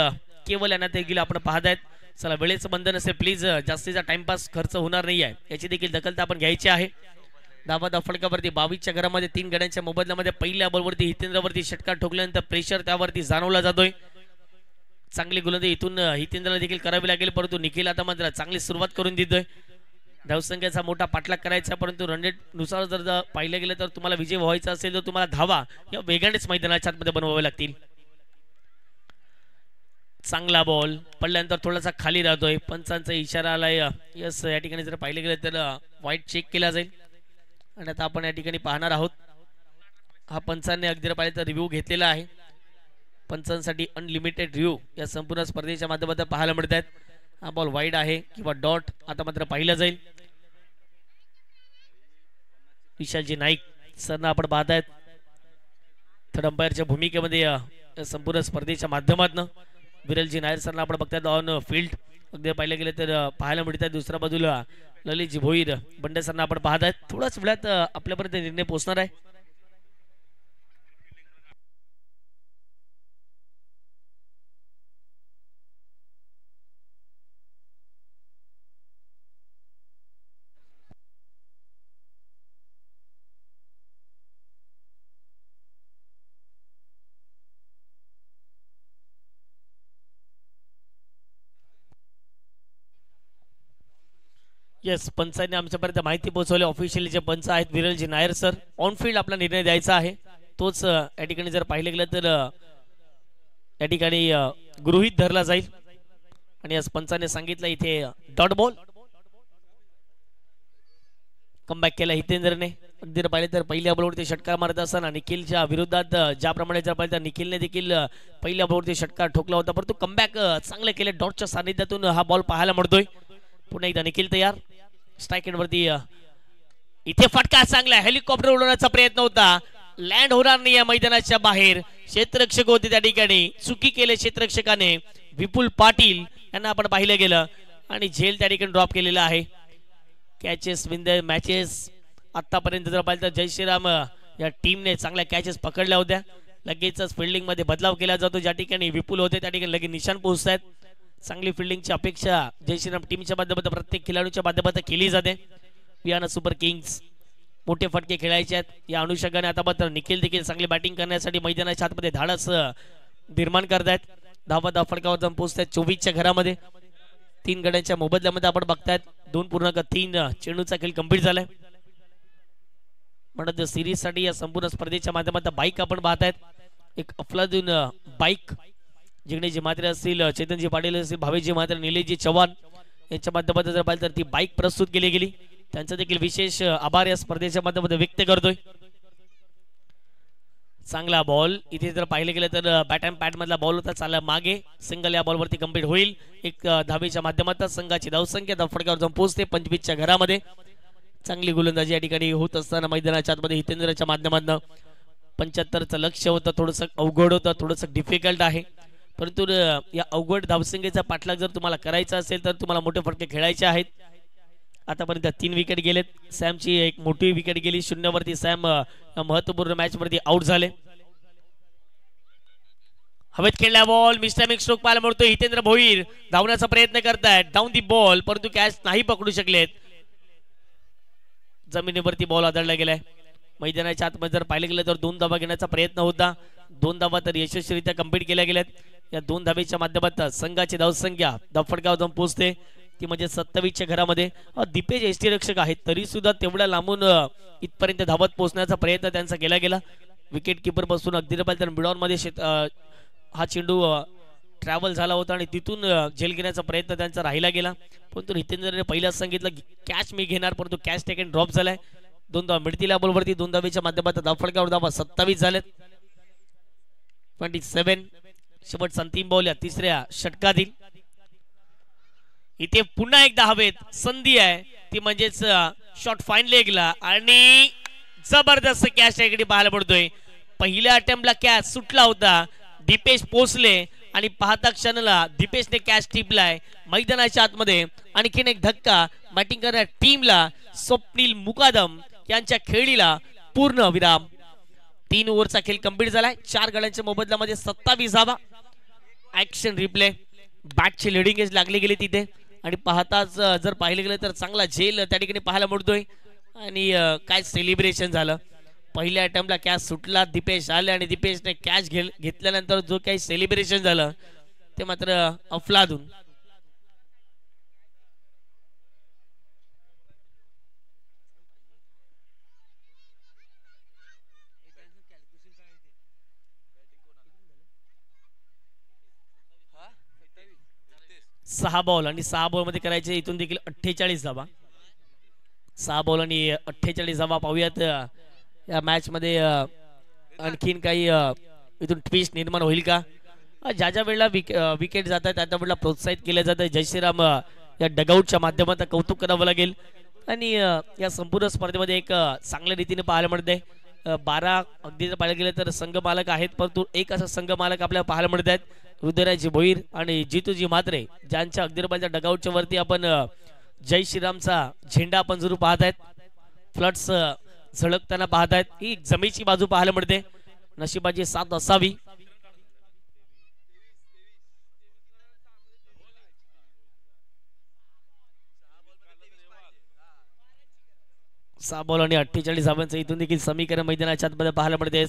केवल यांना देखील आपण पाहत आहेत. चला वेळेचं बंधन असेल, प्लीज जास्तीचा टाइमपास खर्च होणार नाही आहे याची देखील दखल आपण घ्यायची आहे. धावा फटकावरती 22च्या घरामध्ये 3 गड्यांच्या मोबदल्यामध्ये पहिल्या बॉलवरती हितेंद्रवरती षटकार ठोकल्यानंतर प्रेशर त्यावरती जाणवला जातोय. चांगली गोलंदाजी इथून हितेंद्रला देखील करावी लागेल, परंतु निखिल आता मात्र चांगली सुरुवात करून देतोय. धावसंख्येचा मोठा पाठलाग करायचा, परंतु रन रेट नुसार जर पाहिलं गेलं तर तुम्हाला विजय व्हायचा असेल तर तुम्हाला धावा या वेगानेच मैदानाच्या आतमध्ये बनवावे लागतील. चांगला बॉल पडल्यानंतर थोडासा खाली राहतोय. पंचांचा इशारा आलाय. यस, या ठिकाणी जर पाहिलं गेलं तर वाईट चेक केला जाईल. आणि आता आपण या ठिकाणी पाहणार आहोत. हा पंचांनी अगदी जर पाहिलं तर रिव्ह्यू घेतलेला आहे. पंचांसाठी अनलिमिटेड रिव्ह्यू या संपूर्ण स्पर्धेच्या माध्यमातून पाहायला मिळत आहेत. हा बॉल वाईड आहे किंवा डॉट आता मात्र पाहिलं जाईल. विशालजी नाईक सरना आपण पाहतायत थर्ड अंपायरच्या भूमिकेमध्ये संपूर्ण स्पर्धेच्या माध्यमातून. विरलजी नायर सरना आपण बघतायत ऑन फील्ड अगदी पाहिलं गेलं तर पाहायला मिळतात. दुसऱ्या बाजूला ललितजी भोईर बंडे सरना आपण पाहतायत. थोड्याच वेळात आपल्यापर्यंत निर्णय पोहोचणार आहे. येस, पंचांनी आमच्यापर्यंत माहिती पोहोचवली. ऑफिशियली जे पंच आहेत विरलजी नायर सर, ऑन फील्ड आपला निर्णय द्यायचा आहे. तोच या ठिकाणी जर पाहिलं गेलं तर या ठिकाणी गृहीत धरला जाईल. आणि आज पंचाने सांगितलं इथे डॉट बॉल. कमबॅक केला हितेंद्रने. अगदी जर पाहिलं तर पहिल्या बॉलवरती षटकार मारत असताना निखिलच्या विरोधात ज्याप्रमाणे जर पाहिलं तर निखिलने देखील पहिल्या बॉलवरती षटकार ठोकला होता, परंतु कमबॅक चांगले केले. डॉटच्या सानिध्यातून हा बॉल पाहायला मिळतोय. पुन्हा एकदा निखिल तयार. स्ट्राइक वरती इथे फटका चांगला. हेलिकॉप्टर उडवण्याचा प्रयत्न होता, लँड होणार नाही या मैदानाच्या बाहेर. क्षेत्ररक्षक होते त्या ठिकाणी, चुकी केले क्षेत्ररक्षकाने. विपुल पाटील यांना आपण पाहिलं गेलं आणि झेल त्या ठिकाणी ड्रॉप केलेला आहे. कॅचेस विन द मॅचेस आतापर्यंत जर पाहिलं तर जय श्रीराम या टीमने चांगल्या कॅचेस पकडल्या होत्या. लगेचच फिल्डिंग मध्ये बदलाव केला जातो. ज्या ठिकाणी विपुल होते त्या ठिकाणी लगेच निशाण पोहोचतात. चांगली फिल्डिंगची अपेक्षा जय श्रीराम टीमच्या माध्यमातून प्रत्येक खेळाडूच्या माध्यमातून केली जाते. वियाना सुपर किंग्स मोठे फटके खेळायचे आहेत. या अनुषंगाने आता मात्र निखिल देखील चांगली बॅटिंग करण्यासाठी मैदानाच्या आतमध्ये धाडस निर्माण करतायत. धावा फटकावर जाऊन पोहोचतात 24च्या घरामध्ये. तीन गड्यांच्या मोबदल्यामध्ये आपण बघतायत 2.3 चेंडूचा खेळ कंप्लीट झालाय. म्हणत सिरीज साठी या संपूर्ण स्पर्धेच्या माध्यमातून बाईक आपण पाहतायत. एक अफलातून बाईक जिंकण्याची मात्र असतील चेतनजी पाटील असतील, भावेशजी मात्र, निलेशजी चव्हाण यांच्या माध्यमातून जर पाहिलं तर ती बाईक प्रस्तुत केली गेली. त्यांचा देखील विशेष आभार या स्पर्धेच्या माध्यमातून व्यक्त करतोय. चांगला बॉल इथे जर पाहिलं गेलं तर बॅट अँड पॅड मधला बॉल होता, चालला मागे, सिंगल या बॉलवरती कंप्लीट होईल. एक धावेच्या माध्यमातून संघाची धावसंख्या फटक्यावर जाऊन पोहोचते 25च्या घरामध्ये. चांगली गोलंदाजी या ठिकाणी होत असताना मैदानाच्या आतमध्ये हितेंद्रच्या माध्यमातून 75चं लक्ष्य होतं. थोडंसं अवघड होतं, थोडंसं डिफिकल्ट आहे, परंतु या अवघड धावसंख्येचा पाठलाग जर तुम्हाला करायचा असेल तर तुम्हाला मोठे फटके खेळायचे आहेत. आतापर्यंत 3 विकेट गेलेत. सॅमची एक मोठी विकेट गेली, 0वरती सॅम महत्वपूर्ण मॅच वरती आउट झाले. हवेत खेळला बॉल, मिस्टॅमिक स्ट्रोक पाहायला मिळतो. हितेंद्र भोईर धावण्याचा प्रयत्न करतायत, डाऊन दी बॉल, परंतु कॅच नाही पकडू शकलेत. जमिनीवरती बॉल आदळला गेलाय. मैदानाच्या आतमध्ये जर पाहिलं गेलं तर 2 धावा घेण्याचा प्रयत्न होता. 2 धावा तर यशस्वीरित्या कंप्लीट केल्या गेल्यात. या 2 धावेच्या माध्यमातून संघाची धावसंख्या फटक्यावर जाऊन पोहोचते, ती म्हणजे 27च्या घरामध्ये. दीपेश यष्टीरक्षक आहेत तरी सुद्धा तेवढ्या लांबून इथपर्यंत धावत पोहोचण्याचा प्रयत्न त्यांचा केला गेला. विकेट किपर पासून अगदी तर मिडॉन मध्ये हा चेंडू ट्रॅव्हल झाला होता आणि तिथून झेल घेण्याचा प्रयत्न त्यांचा राहिला गेला. परंतु हितेंद्रने पहिल्याच सांगितलं कॅच मी घेणार, परंतु कॅच टेकन ड्रॉप झालाय. 2 धावा मिळतील या बॉलवरती. 2 धावेच्या माध्यमातून धावफटक्यावर धावा 27 झालेत. 27. शेवटचा अंतिम बॉल या तिसऱ्या षटकातील. इथे पुन्हा एकदा हवेत संधी आहे, ती म्हणजेच शॉट फाईन लेगला आणि जबरदस्त कॅच इकडे पाहायला पडतोय. पहिल्या अटेम्प्टला कॅच सुटला होता, दीपेश पोचले आणि पाहता क्षणाला दीपेशने कॅच टिपलाय. मैदानाच्या आतमध्ये आणखीन एक धक्का बॅटिंग करणाऱ्या टीमला. स्वप्नील मुकादम यांच्या खेळीला पूर्ण विराम. 3 ओव्हरचा खेळ कंप्लीट झालाय. 4 गड्यांच्या मोबदल्यामध्ये 27 धावा. ऍक्शन रिप्ले, बॅटची लिडिंग एज लागली गेली तिथे आणि पाहताच जर पाहिलं गेलं तर चांगला झेल त्या ठिकाणी पाहायला मिळतोय. आणि काय सेलिब्रेशन झालं. पहिल्या अटेम्प्टला कॅच सुटला, दीपेश आले आणि दीपेशने कॅच घेतल्यानंतर जो काही सेलिब्रेशन झालं ते मात्र अफलातून. सहा बॉल आणि 6 बॉल मध्ये करायचे इथून देखील 48 धावा. 6 बॉल आणि 48 धावा. पाहूयात या मॅच मध्ये आणखीन काही इथून ट्विस्ट निर्माण होईल का. ज्या ज्या वेळेला विकेट जातात त्या त्या वेळेला प्रोत्साहित केले जाते. जय श्रीराम या डगआउटच्या माध्यमातून कौतुक करावं लागेल. आणि या संपूर्ण स्पर्धेमध्ये एक चांगल्या रीतीने पाहायला मिळते. 12 अगदी जर पाहायला गेलं तर संघ मालक आहेत, परंतु एक असा संघ मालक आपल्याला पाहायला मिळत आहेत, हृदयराज भोईर आणि जितूजी म्हात्रे, ज्यांच्या अगदी रुपयाच्या डगआउटच्या वरती आपण जय श्रीरामचा झेंडा आपण जरूर पाहत आहेत. फ्लड्स झळकताना पाहत आहेत. ही जमेची बाजू पाहायला मिळते. नशिबाची साथ असावी. सहा बॉल आणि 48 धावांचं इथून देखील समीकरण मैदानाच्या आतमध्ये पाहायला मिळते.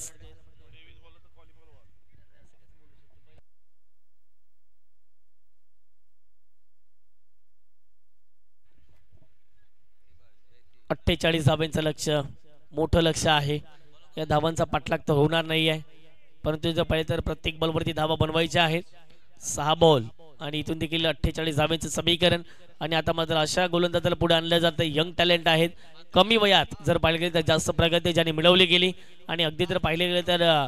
अठ्ठेचाळीस धावांचं लक्ष, मोठं लक्ष आहे. या धावांचा पाठलाग तर होणार नाही आहे, परंतु जर पाहिजे तर प्रत्येक बॉलवरती धावा बनवायच्या आहेत. 6 बॉल आणि इथून देखील 48 धावांचं समीकरण. आणि आता मात्र अशा गोलंदाजाला पुढे आणलं जातं. यंग टॅलेंट आहेत, कमी वयात जर पाहिलं गेलं तर जास्त प्रगती ज्याने मिळवली गेली. आणि अगदी जर पाहिलं गेलं तर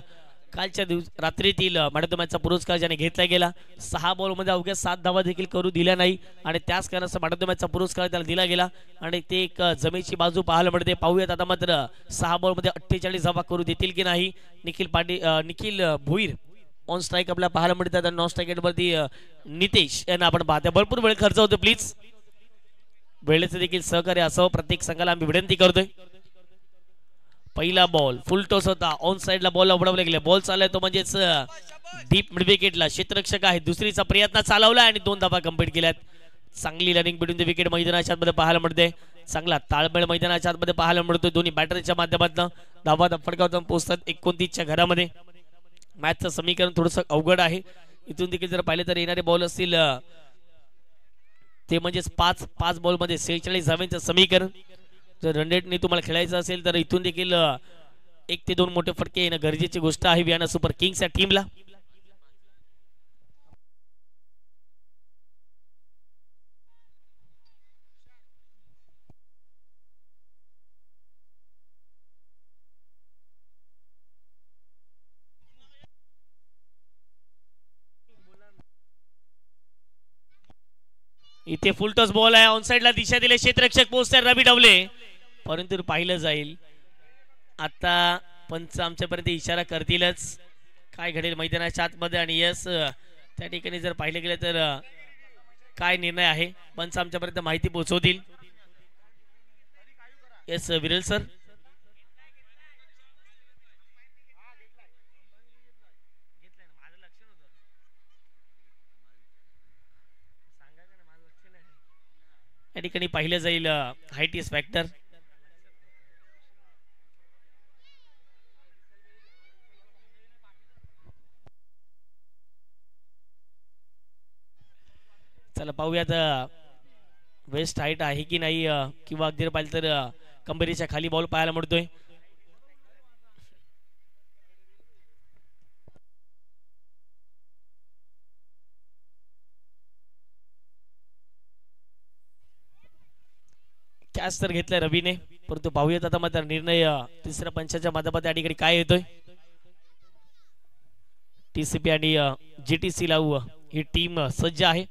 कालच्या रात्रीतील मॅन ऑफ द मॅचचा पुरस्कार ज्याने घेतला गेला. 6 बॉलमध्ये अवघ्या 7 धावा देखील करू दिल्या नाही आणि त्याच कारणाचा मॅन ऑफ द मॅचचा पुरस्कार त्याला दिला गेला. आणि ते एक जमेची बाजू पाहायला मिळते. पाहूयात आता मात्र 6 बॉलमध्ये 48 धावा करू देतील की नाही. निखिल भोईर ऑन स्ट्राईक आपल्याला पाहायला मिळतात आणि नॉन स्ट्राईक वरती नितेश यांना आपण पाहतो. भरपूर वेळ खर्च होतो, प्लीज वेळेचे देखील सहकार्य असावं प्रत्येक संघाला आम्ही विनंती करतोय. पहिला बॉल फुल टॉस होता, ऑन साइडला बॉल उडवला गेला. बॉल चाललाय तो म्हणजेच डीप मिड विकेटला क्षेत्ररक्षक आहे. दुसरीचा प्रयत्न चालवला आणि 2 धावा कंप्लीट केल्यात. चांगली रनिंग बिटवीन द विकेट मैदानाच्या आतमध्ये पाहायला मिळते. चांगला ताळमेळ मैदानाच्या आतमध्ये पाहायला मिळतो. दोन्ही बॅटरच्या माध्यमातून धावा फटकावून पोहोचतात 29च्या घरामध्ये. मॅचचं समीकरण थोडंसं अवघड आहे. इथून देखील जर पाहिलं तर येणारे बॉल असतील ते म्हणजेच पाच पाच बॉलमध्ये 46 धावांचं समीकरण. जर रन रेटने तुम्हाला खेळायचं असेल तर इथून देखील 1 ते 2 मोठे फटके येणं गरजेची गोष्ट आहे वियाना सुपर किंग्स या टीमला. इथे फुलटॉस बॉल आहे, ऑनसाइडला दिशा दिले, क्षेत्ररक्षक पोहोचतात रवी डवले, परंतु पाहिलं जाईल. आता पंच आमच्यापर्यंत इशारा करतीलच काय घडेल मैदानाच्या आतमध्ये. आणि यस त्या ठिकाणी जर पाहिलं गेलं तर काय निर्णय आहे पंच आमच्यापर्यंत माहिती पोहोचवतील. यस विरल सर. या ठिकाणी पाहिलं जाईल हाईट इज फॅक्टर. चला पाहूयात वेस्ट हाईट आहे की नाही, किंवा अगदी पाहिलं तर कंबरीच्या खाली बॉल पाहायला मिळतोय. कॅच तर घेतलाय रवीने, परंतु पाहूयात आता मात्र निर्णय तिसऱ्या पंचाच्या माध्यमात या ठिकाणी काय येतोय. TCP आणि GTC लावू ही टीम सज्ज आहे.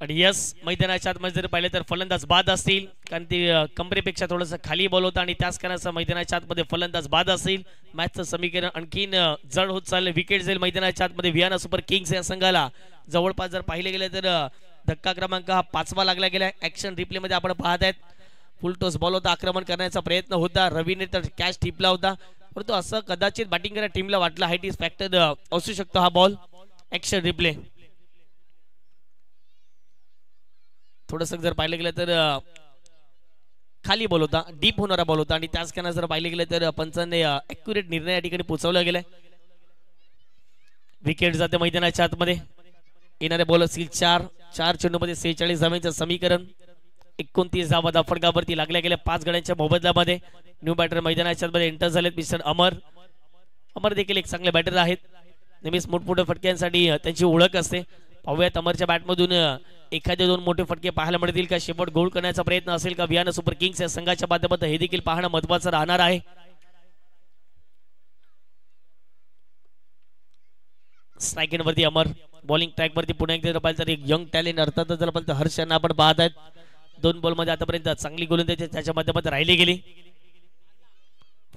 आणि यस मैदानाच्या आतमध्ये जर पाहिलं तर फलंदाज बाद असतील, कारण ती कंबरेपेक्षा थोडंसं खाली बॉल होता आणि त्याच कारणाचं मैदानाच्या आतमध्ये फलंदाज बाद असतील. मॅचचं समीकरण आणखीन जड होत चाललं. विकेट जाईल मैदानाच्या आतमध्ये वियाना सुपर किंग्स या संघाला. जवळपास जर पाहिले गेले तर धक्का क्रमांक हा 5वा लागला गेला. ऍक्शन रिप्ले मध्ये आपण पाहत आहेत. फुल टॉस बॉल होता, आक्रमण करण्याचा प्रयत्न होता, रवीने तर कॅच टिपला होता, परंतु असं कदाचित बॅटिंग करणाऱ्या टीमला वाटलं हाईट इज फॅक्टर असू शकतो हा बॉल. ऍक्शन रिप्ले थोडस जर पाहिलं गेलं तर खाली बॉल होता, डीप होणारा बॉल होता आणि त्याच कारण जर पाहिलं गेलं तर पंचांनी ॲक्युरेट निर्णय या ठिकाणी पोहोचवला गेलाय. विकेट जाते मैदानाच्या आतमध्ये. येणारे बॉल असतील 4 चेंडूमध्ये 46 धावांचं समीकरण. 29 धावा फटकावरती लागल्या गेल्या 5 गड्यांच्या मोबदल्यामध्ये. न्यू बॅटर मैदानाच्या आतमध्ये एंटर झालेत मिस्टर अमर देखील एक चांगले बॅटर आहेत. नेहमीच मोठमोठ्या फटक्यांसाठी त्यांची ओळख असते. पाहूयात अमरच्या बॅटमधून एखादे 2 मोठे फटके पाहायला मिळतील का, शेवट गोल करण्याचा प्रयत्न असेल का वियाना सुपर किंग्स या संघाच्या माध्यमातून, हे देखील पाहणं महत्वाचं राहणार आहे. स्ट्राईक वरती अमर, बॉलिंग ट्रॅक वरती पुन्हा एकदा पाहिलं तर एक यंग टॅलेंट अर्थातच जर पाहिलं तर हर्ष यांना आपण पाहत आहेत. 2 बॉल मध्ये आतापर्यंत चांगली गोलंदाजी त्याच्या माध्यमातून राहिली गेली.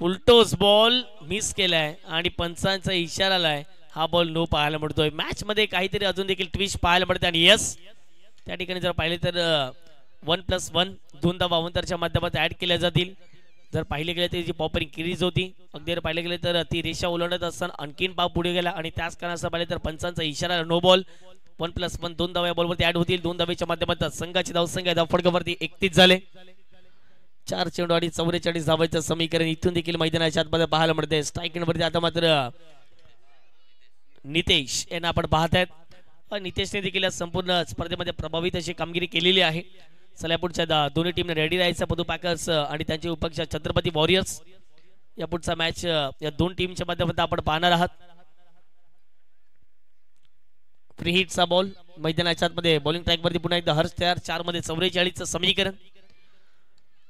फुलटॉस बॉल मिस केलाय आणि पंचांचा इशारा आलाय. हा बॉल नो पाहायला मिळतोय. मॅच मध्ये काहीतरी अजून देखील ट्विस्ट पाहायला मिळते. आणि यस त्या ठिकाणी जर पाहिले तर 1+1 2 धावा अवंतरच्या माध्यमातून ऍड केल्या जातील. जर पाहिले गेले तर जी पॉपरिंग क्रीज होती, अगदी जर पाहिले गेले तर ती रेषा ओलांडत असताना आणखीन पाव पुढे गेला आणि त्याच कारणाचं पाहिले तर पंचांचा इशारा नो बॉल. 1+1 2 धावा या बॉलवरती ऍड होतील. 2 धावेच्या माध्यमातून संघाची धावसंख्या धावफटकावरती 31 झाले. 4 चेंडू आणि 44 धावांचं समीकरण इथून देखील मैदानाच्या आतमध्ये पाहायला मिळते. स्ट्राईक वरती आता मात्र नितेश यांना आपण पाहत आहेत. नितेशने देखील संपूर्ण स्पर्धेमध्ये प्रभावित अशी कामगिरी केलेली आहे. चला पुढच्या दोन्ही टीमने रेडी राहायचं. पदू पॅकर्स आणि त्यांचे उपक्षा छत्रपती वॉरियर्स. या पुढचा मॅच या 2 टीमच्या माध्यमातून आपण पाहणार आहात. फ्री हिटचा बॉल मैदानाच्या आतमध्ये. बॉलिंग ट्रॅक वरती पुन्हा एकदा हर्ष तयार. 4 मध्ये 44चं समीकरण.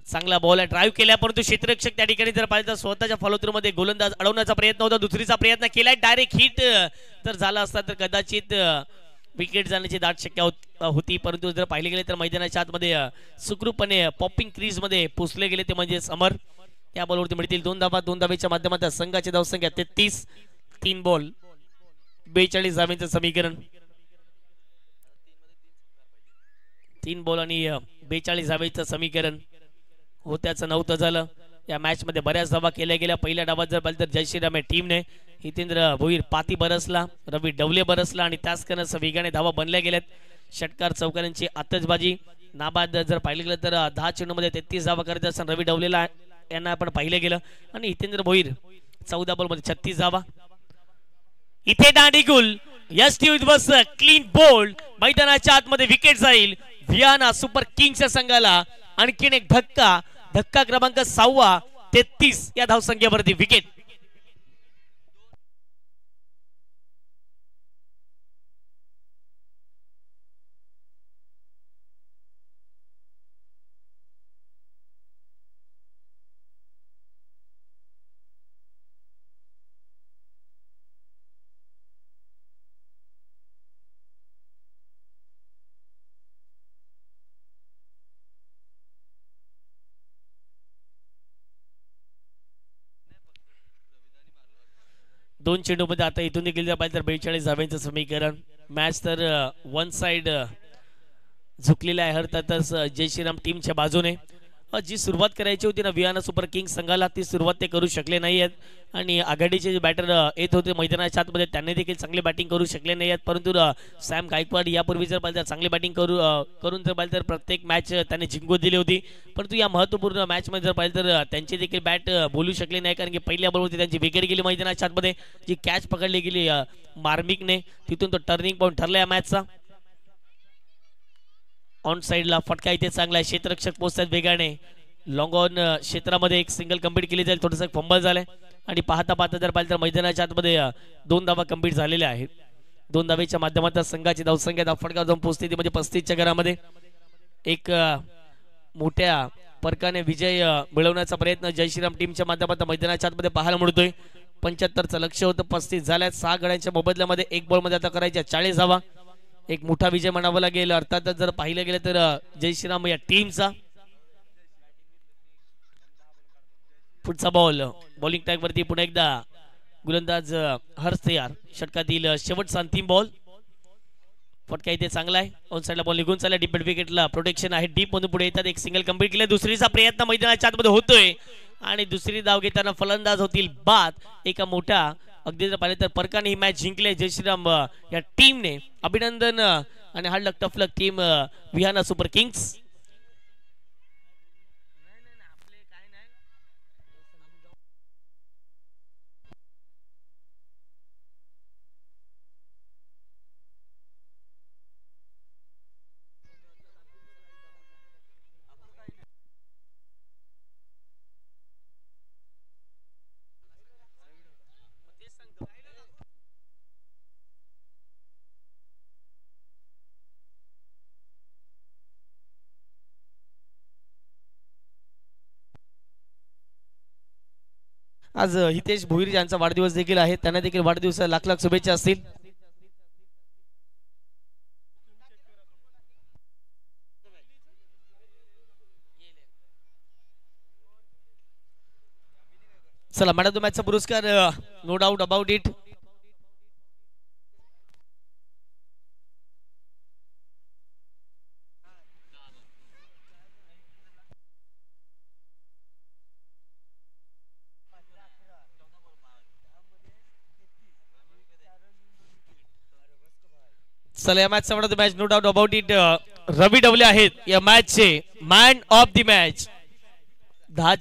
चांगला बॉल आहे, ड्राईव्ह केला, परंतु क्षेत्ररक्षक त्या ठिकाणी जर पाहिलं तर स्वतःच्या फॉलोथ्रू मध्ये गोलंदाज अडवण्याचा प्रयत्न होता. दुसरीचा प्रयत्न केलाय, डायरेक्ट हिट तर झाला असता तर कदाचित विकेट जाण्याची दाट शक्यता होती. परंतु जर पाहिले गेले तर मैदानाच्या आतमध्ये सुखरूपणे पॉपिंग क्रीज मध्ये पोचले गेले ते म्हणजे अमर. त्या बॉलवरती मिळतील 2 धावा. 2 धावेच्या माध्यमातून संघाची धावसंख्या 33. 3 बॉल 42 धावांचं समीकरण. 3 बॉल आणि 42 धावांचं समीकरण होत्याचं नव्हतं झालं. या मॅच मध्ये बऱ्याच धावा केल्या गेल्या. पहिल्या डावात जर पाहिलं तर जय श्रीराम या टीमने हितेंद्र भोईर पाती बरसला, रवी डवले बरसला आणि त्याच कारण वेगाने धावा बनल्या गेल्यात. षटकार चौकारांची आतषबाजी. नाबाद जर पाहिलं गेलं तर 10 चेंडूमध्ये 33 धावा करत असताना रवी डवलेला यांना आपण पाहिलं गेलं आणि हितेंद्र भोईर 14 बॉलमध्ये 36 धावा. इथे दांडीगुल yes T bus clean bowled. मैदानाच्या आतमध्ये विकेट जाईल. व्हियाना सुपर किंग्सच्या संघाला आणखीन एक धक्का. धक्का क्रमांक 6 33 या धावसंख्येवरती विकेट. दोन चेंडूमध्ये आता इथून देखील पाहिजे तर 42 धाव्यांचं समीकरण. मॅच तर वन साइड झुकलेला आहे अर्थातच जय श्रीराम टीमच्या बाजूने. जी सुरुवात करायची होती ना व्हियाना सुपर किंग्स संघाला ती सुरुवात ते करू शकले नाही आहेत आणि आघाडीचे जे बॅटर येत होते मैदानाच्या आतमध्ये त्यांनी देखील चांगली बॅटिंग करू शकले नाही आहेत. परंतु सॅम गायकवाड यापूर्वी जर पाहिजे तर चांगली बॅटिंग करून जर पाहिजे तर प्रत्येक मॅच त्यांनी जिंकून दिली होती. परंतु या महत्त्वपूर्ण मॅचमध्ये जर पाहिजे तर त्यांची देखील बॅट बोलू शकले नाही कारण की पहिल्या बॉलवरती त्यांची विकेट गेली मैदानाच्या आतमध्ये. जी कॅच पकडली गेली मार्मिकने तिथून तो टर्निंग पॉईंट ठरला या मॅचचा. ऑन साइडला फटका इथे चांगला आहे. क्षेत्ररक्षक पोहोचतात वेगाने. लॉंग ऑन क्षेत्रामध्ये एक सिंगल कंप्लीट केली जाईल. थोडंसं फंबल झालंय आणि पाहता पाहता जर पाहिलं तर मैदानाच्या आतमध्ये 2 धावा कंप्लीट झालेल्या आहेत. 2 धावेच्या माध्यमातून संघाची धावसंख्या फटका जाऊन पोहोचते ती म्हणजे 35च्या घरामध्ये. एक मोठ्या फरकाने विजय मिळवण्याचा प्रयत्न जय श्रीराम टीमच्या माध्यमातून मैदानाच्या आतमध्ये पाहायला मिळतोय. 75चं लक्ष होतं 35 झाल्यात. 6 गड्यांच्या मोबदल्यामध्ये 1 बॉलमध्ये आता करायच्या 40 धावा. एक मोठा विजय म्हणावा लागेल अर्थातच जर पाहिलं गेलं तर जय श्रीराम या टीमचा. पुढचा बॉल बॉलिंग टॅग वरती पुन्हा एकदा गोलंदाज हर्ष तयार. षटकातील शेवटचा अंतिम बॉल. फटका इथे चांगला आहे. ऑन साइडला बॉल निघून चालला. डीप विकेटला प्रोटेक्शन आहे. डीप मधून पुढे येतात. एक सिंगल कंप्लीट केलं. दुसरीचा प्रयत्न मैदानाच्या आतमध्ये होतोय आणि दुसरी धाव घेताना फलंदाज होतील बाद. एका मोठ्या अगदी जर पाहिलं तर परकाने ही मॅच जिंकले जय श्रीराम या टीमने. अभिनंदन आणि हार्ड लक टफ लक टीम व्हियाना सुपर किंग्स. आज हितेश भोईर यांचा वाढदिवस देखील आहे. त्यांना देखील वाढदिवसाला लाख लाख शुभेच्छा असतील. चला मॅन ऑफ द मॅचचा पुरस्कार नो डाऊट अबाउट इट. चला या मॅचचा man of the match no doubt about it Ravi Dawale आहेत या मॅचचे मॅन ऑफ द मॅच. 10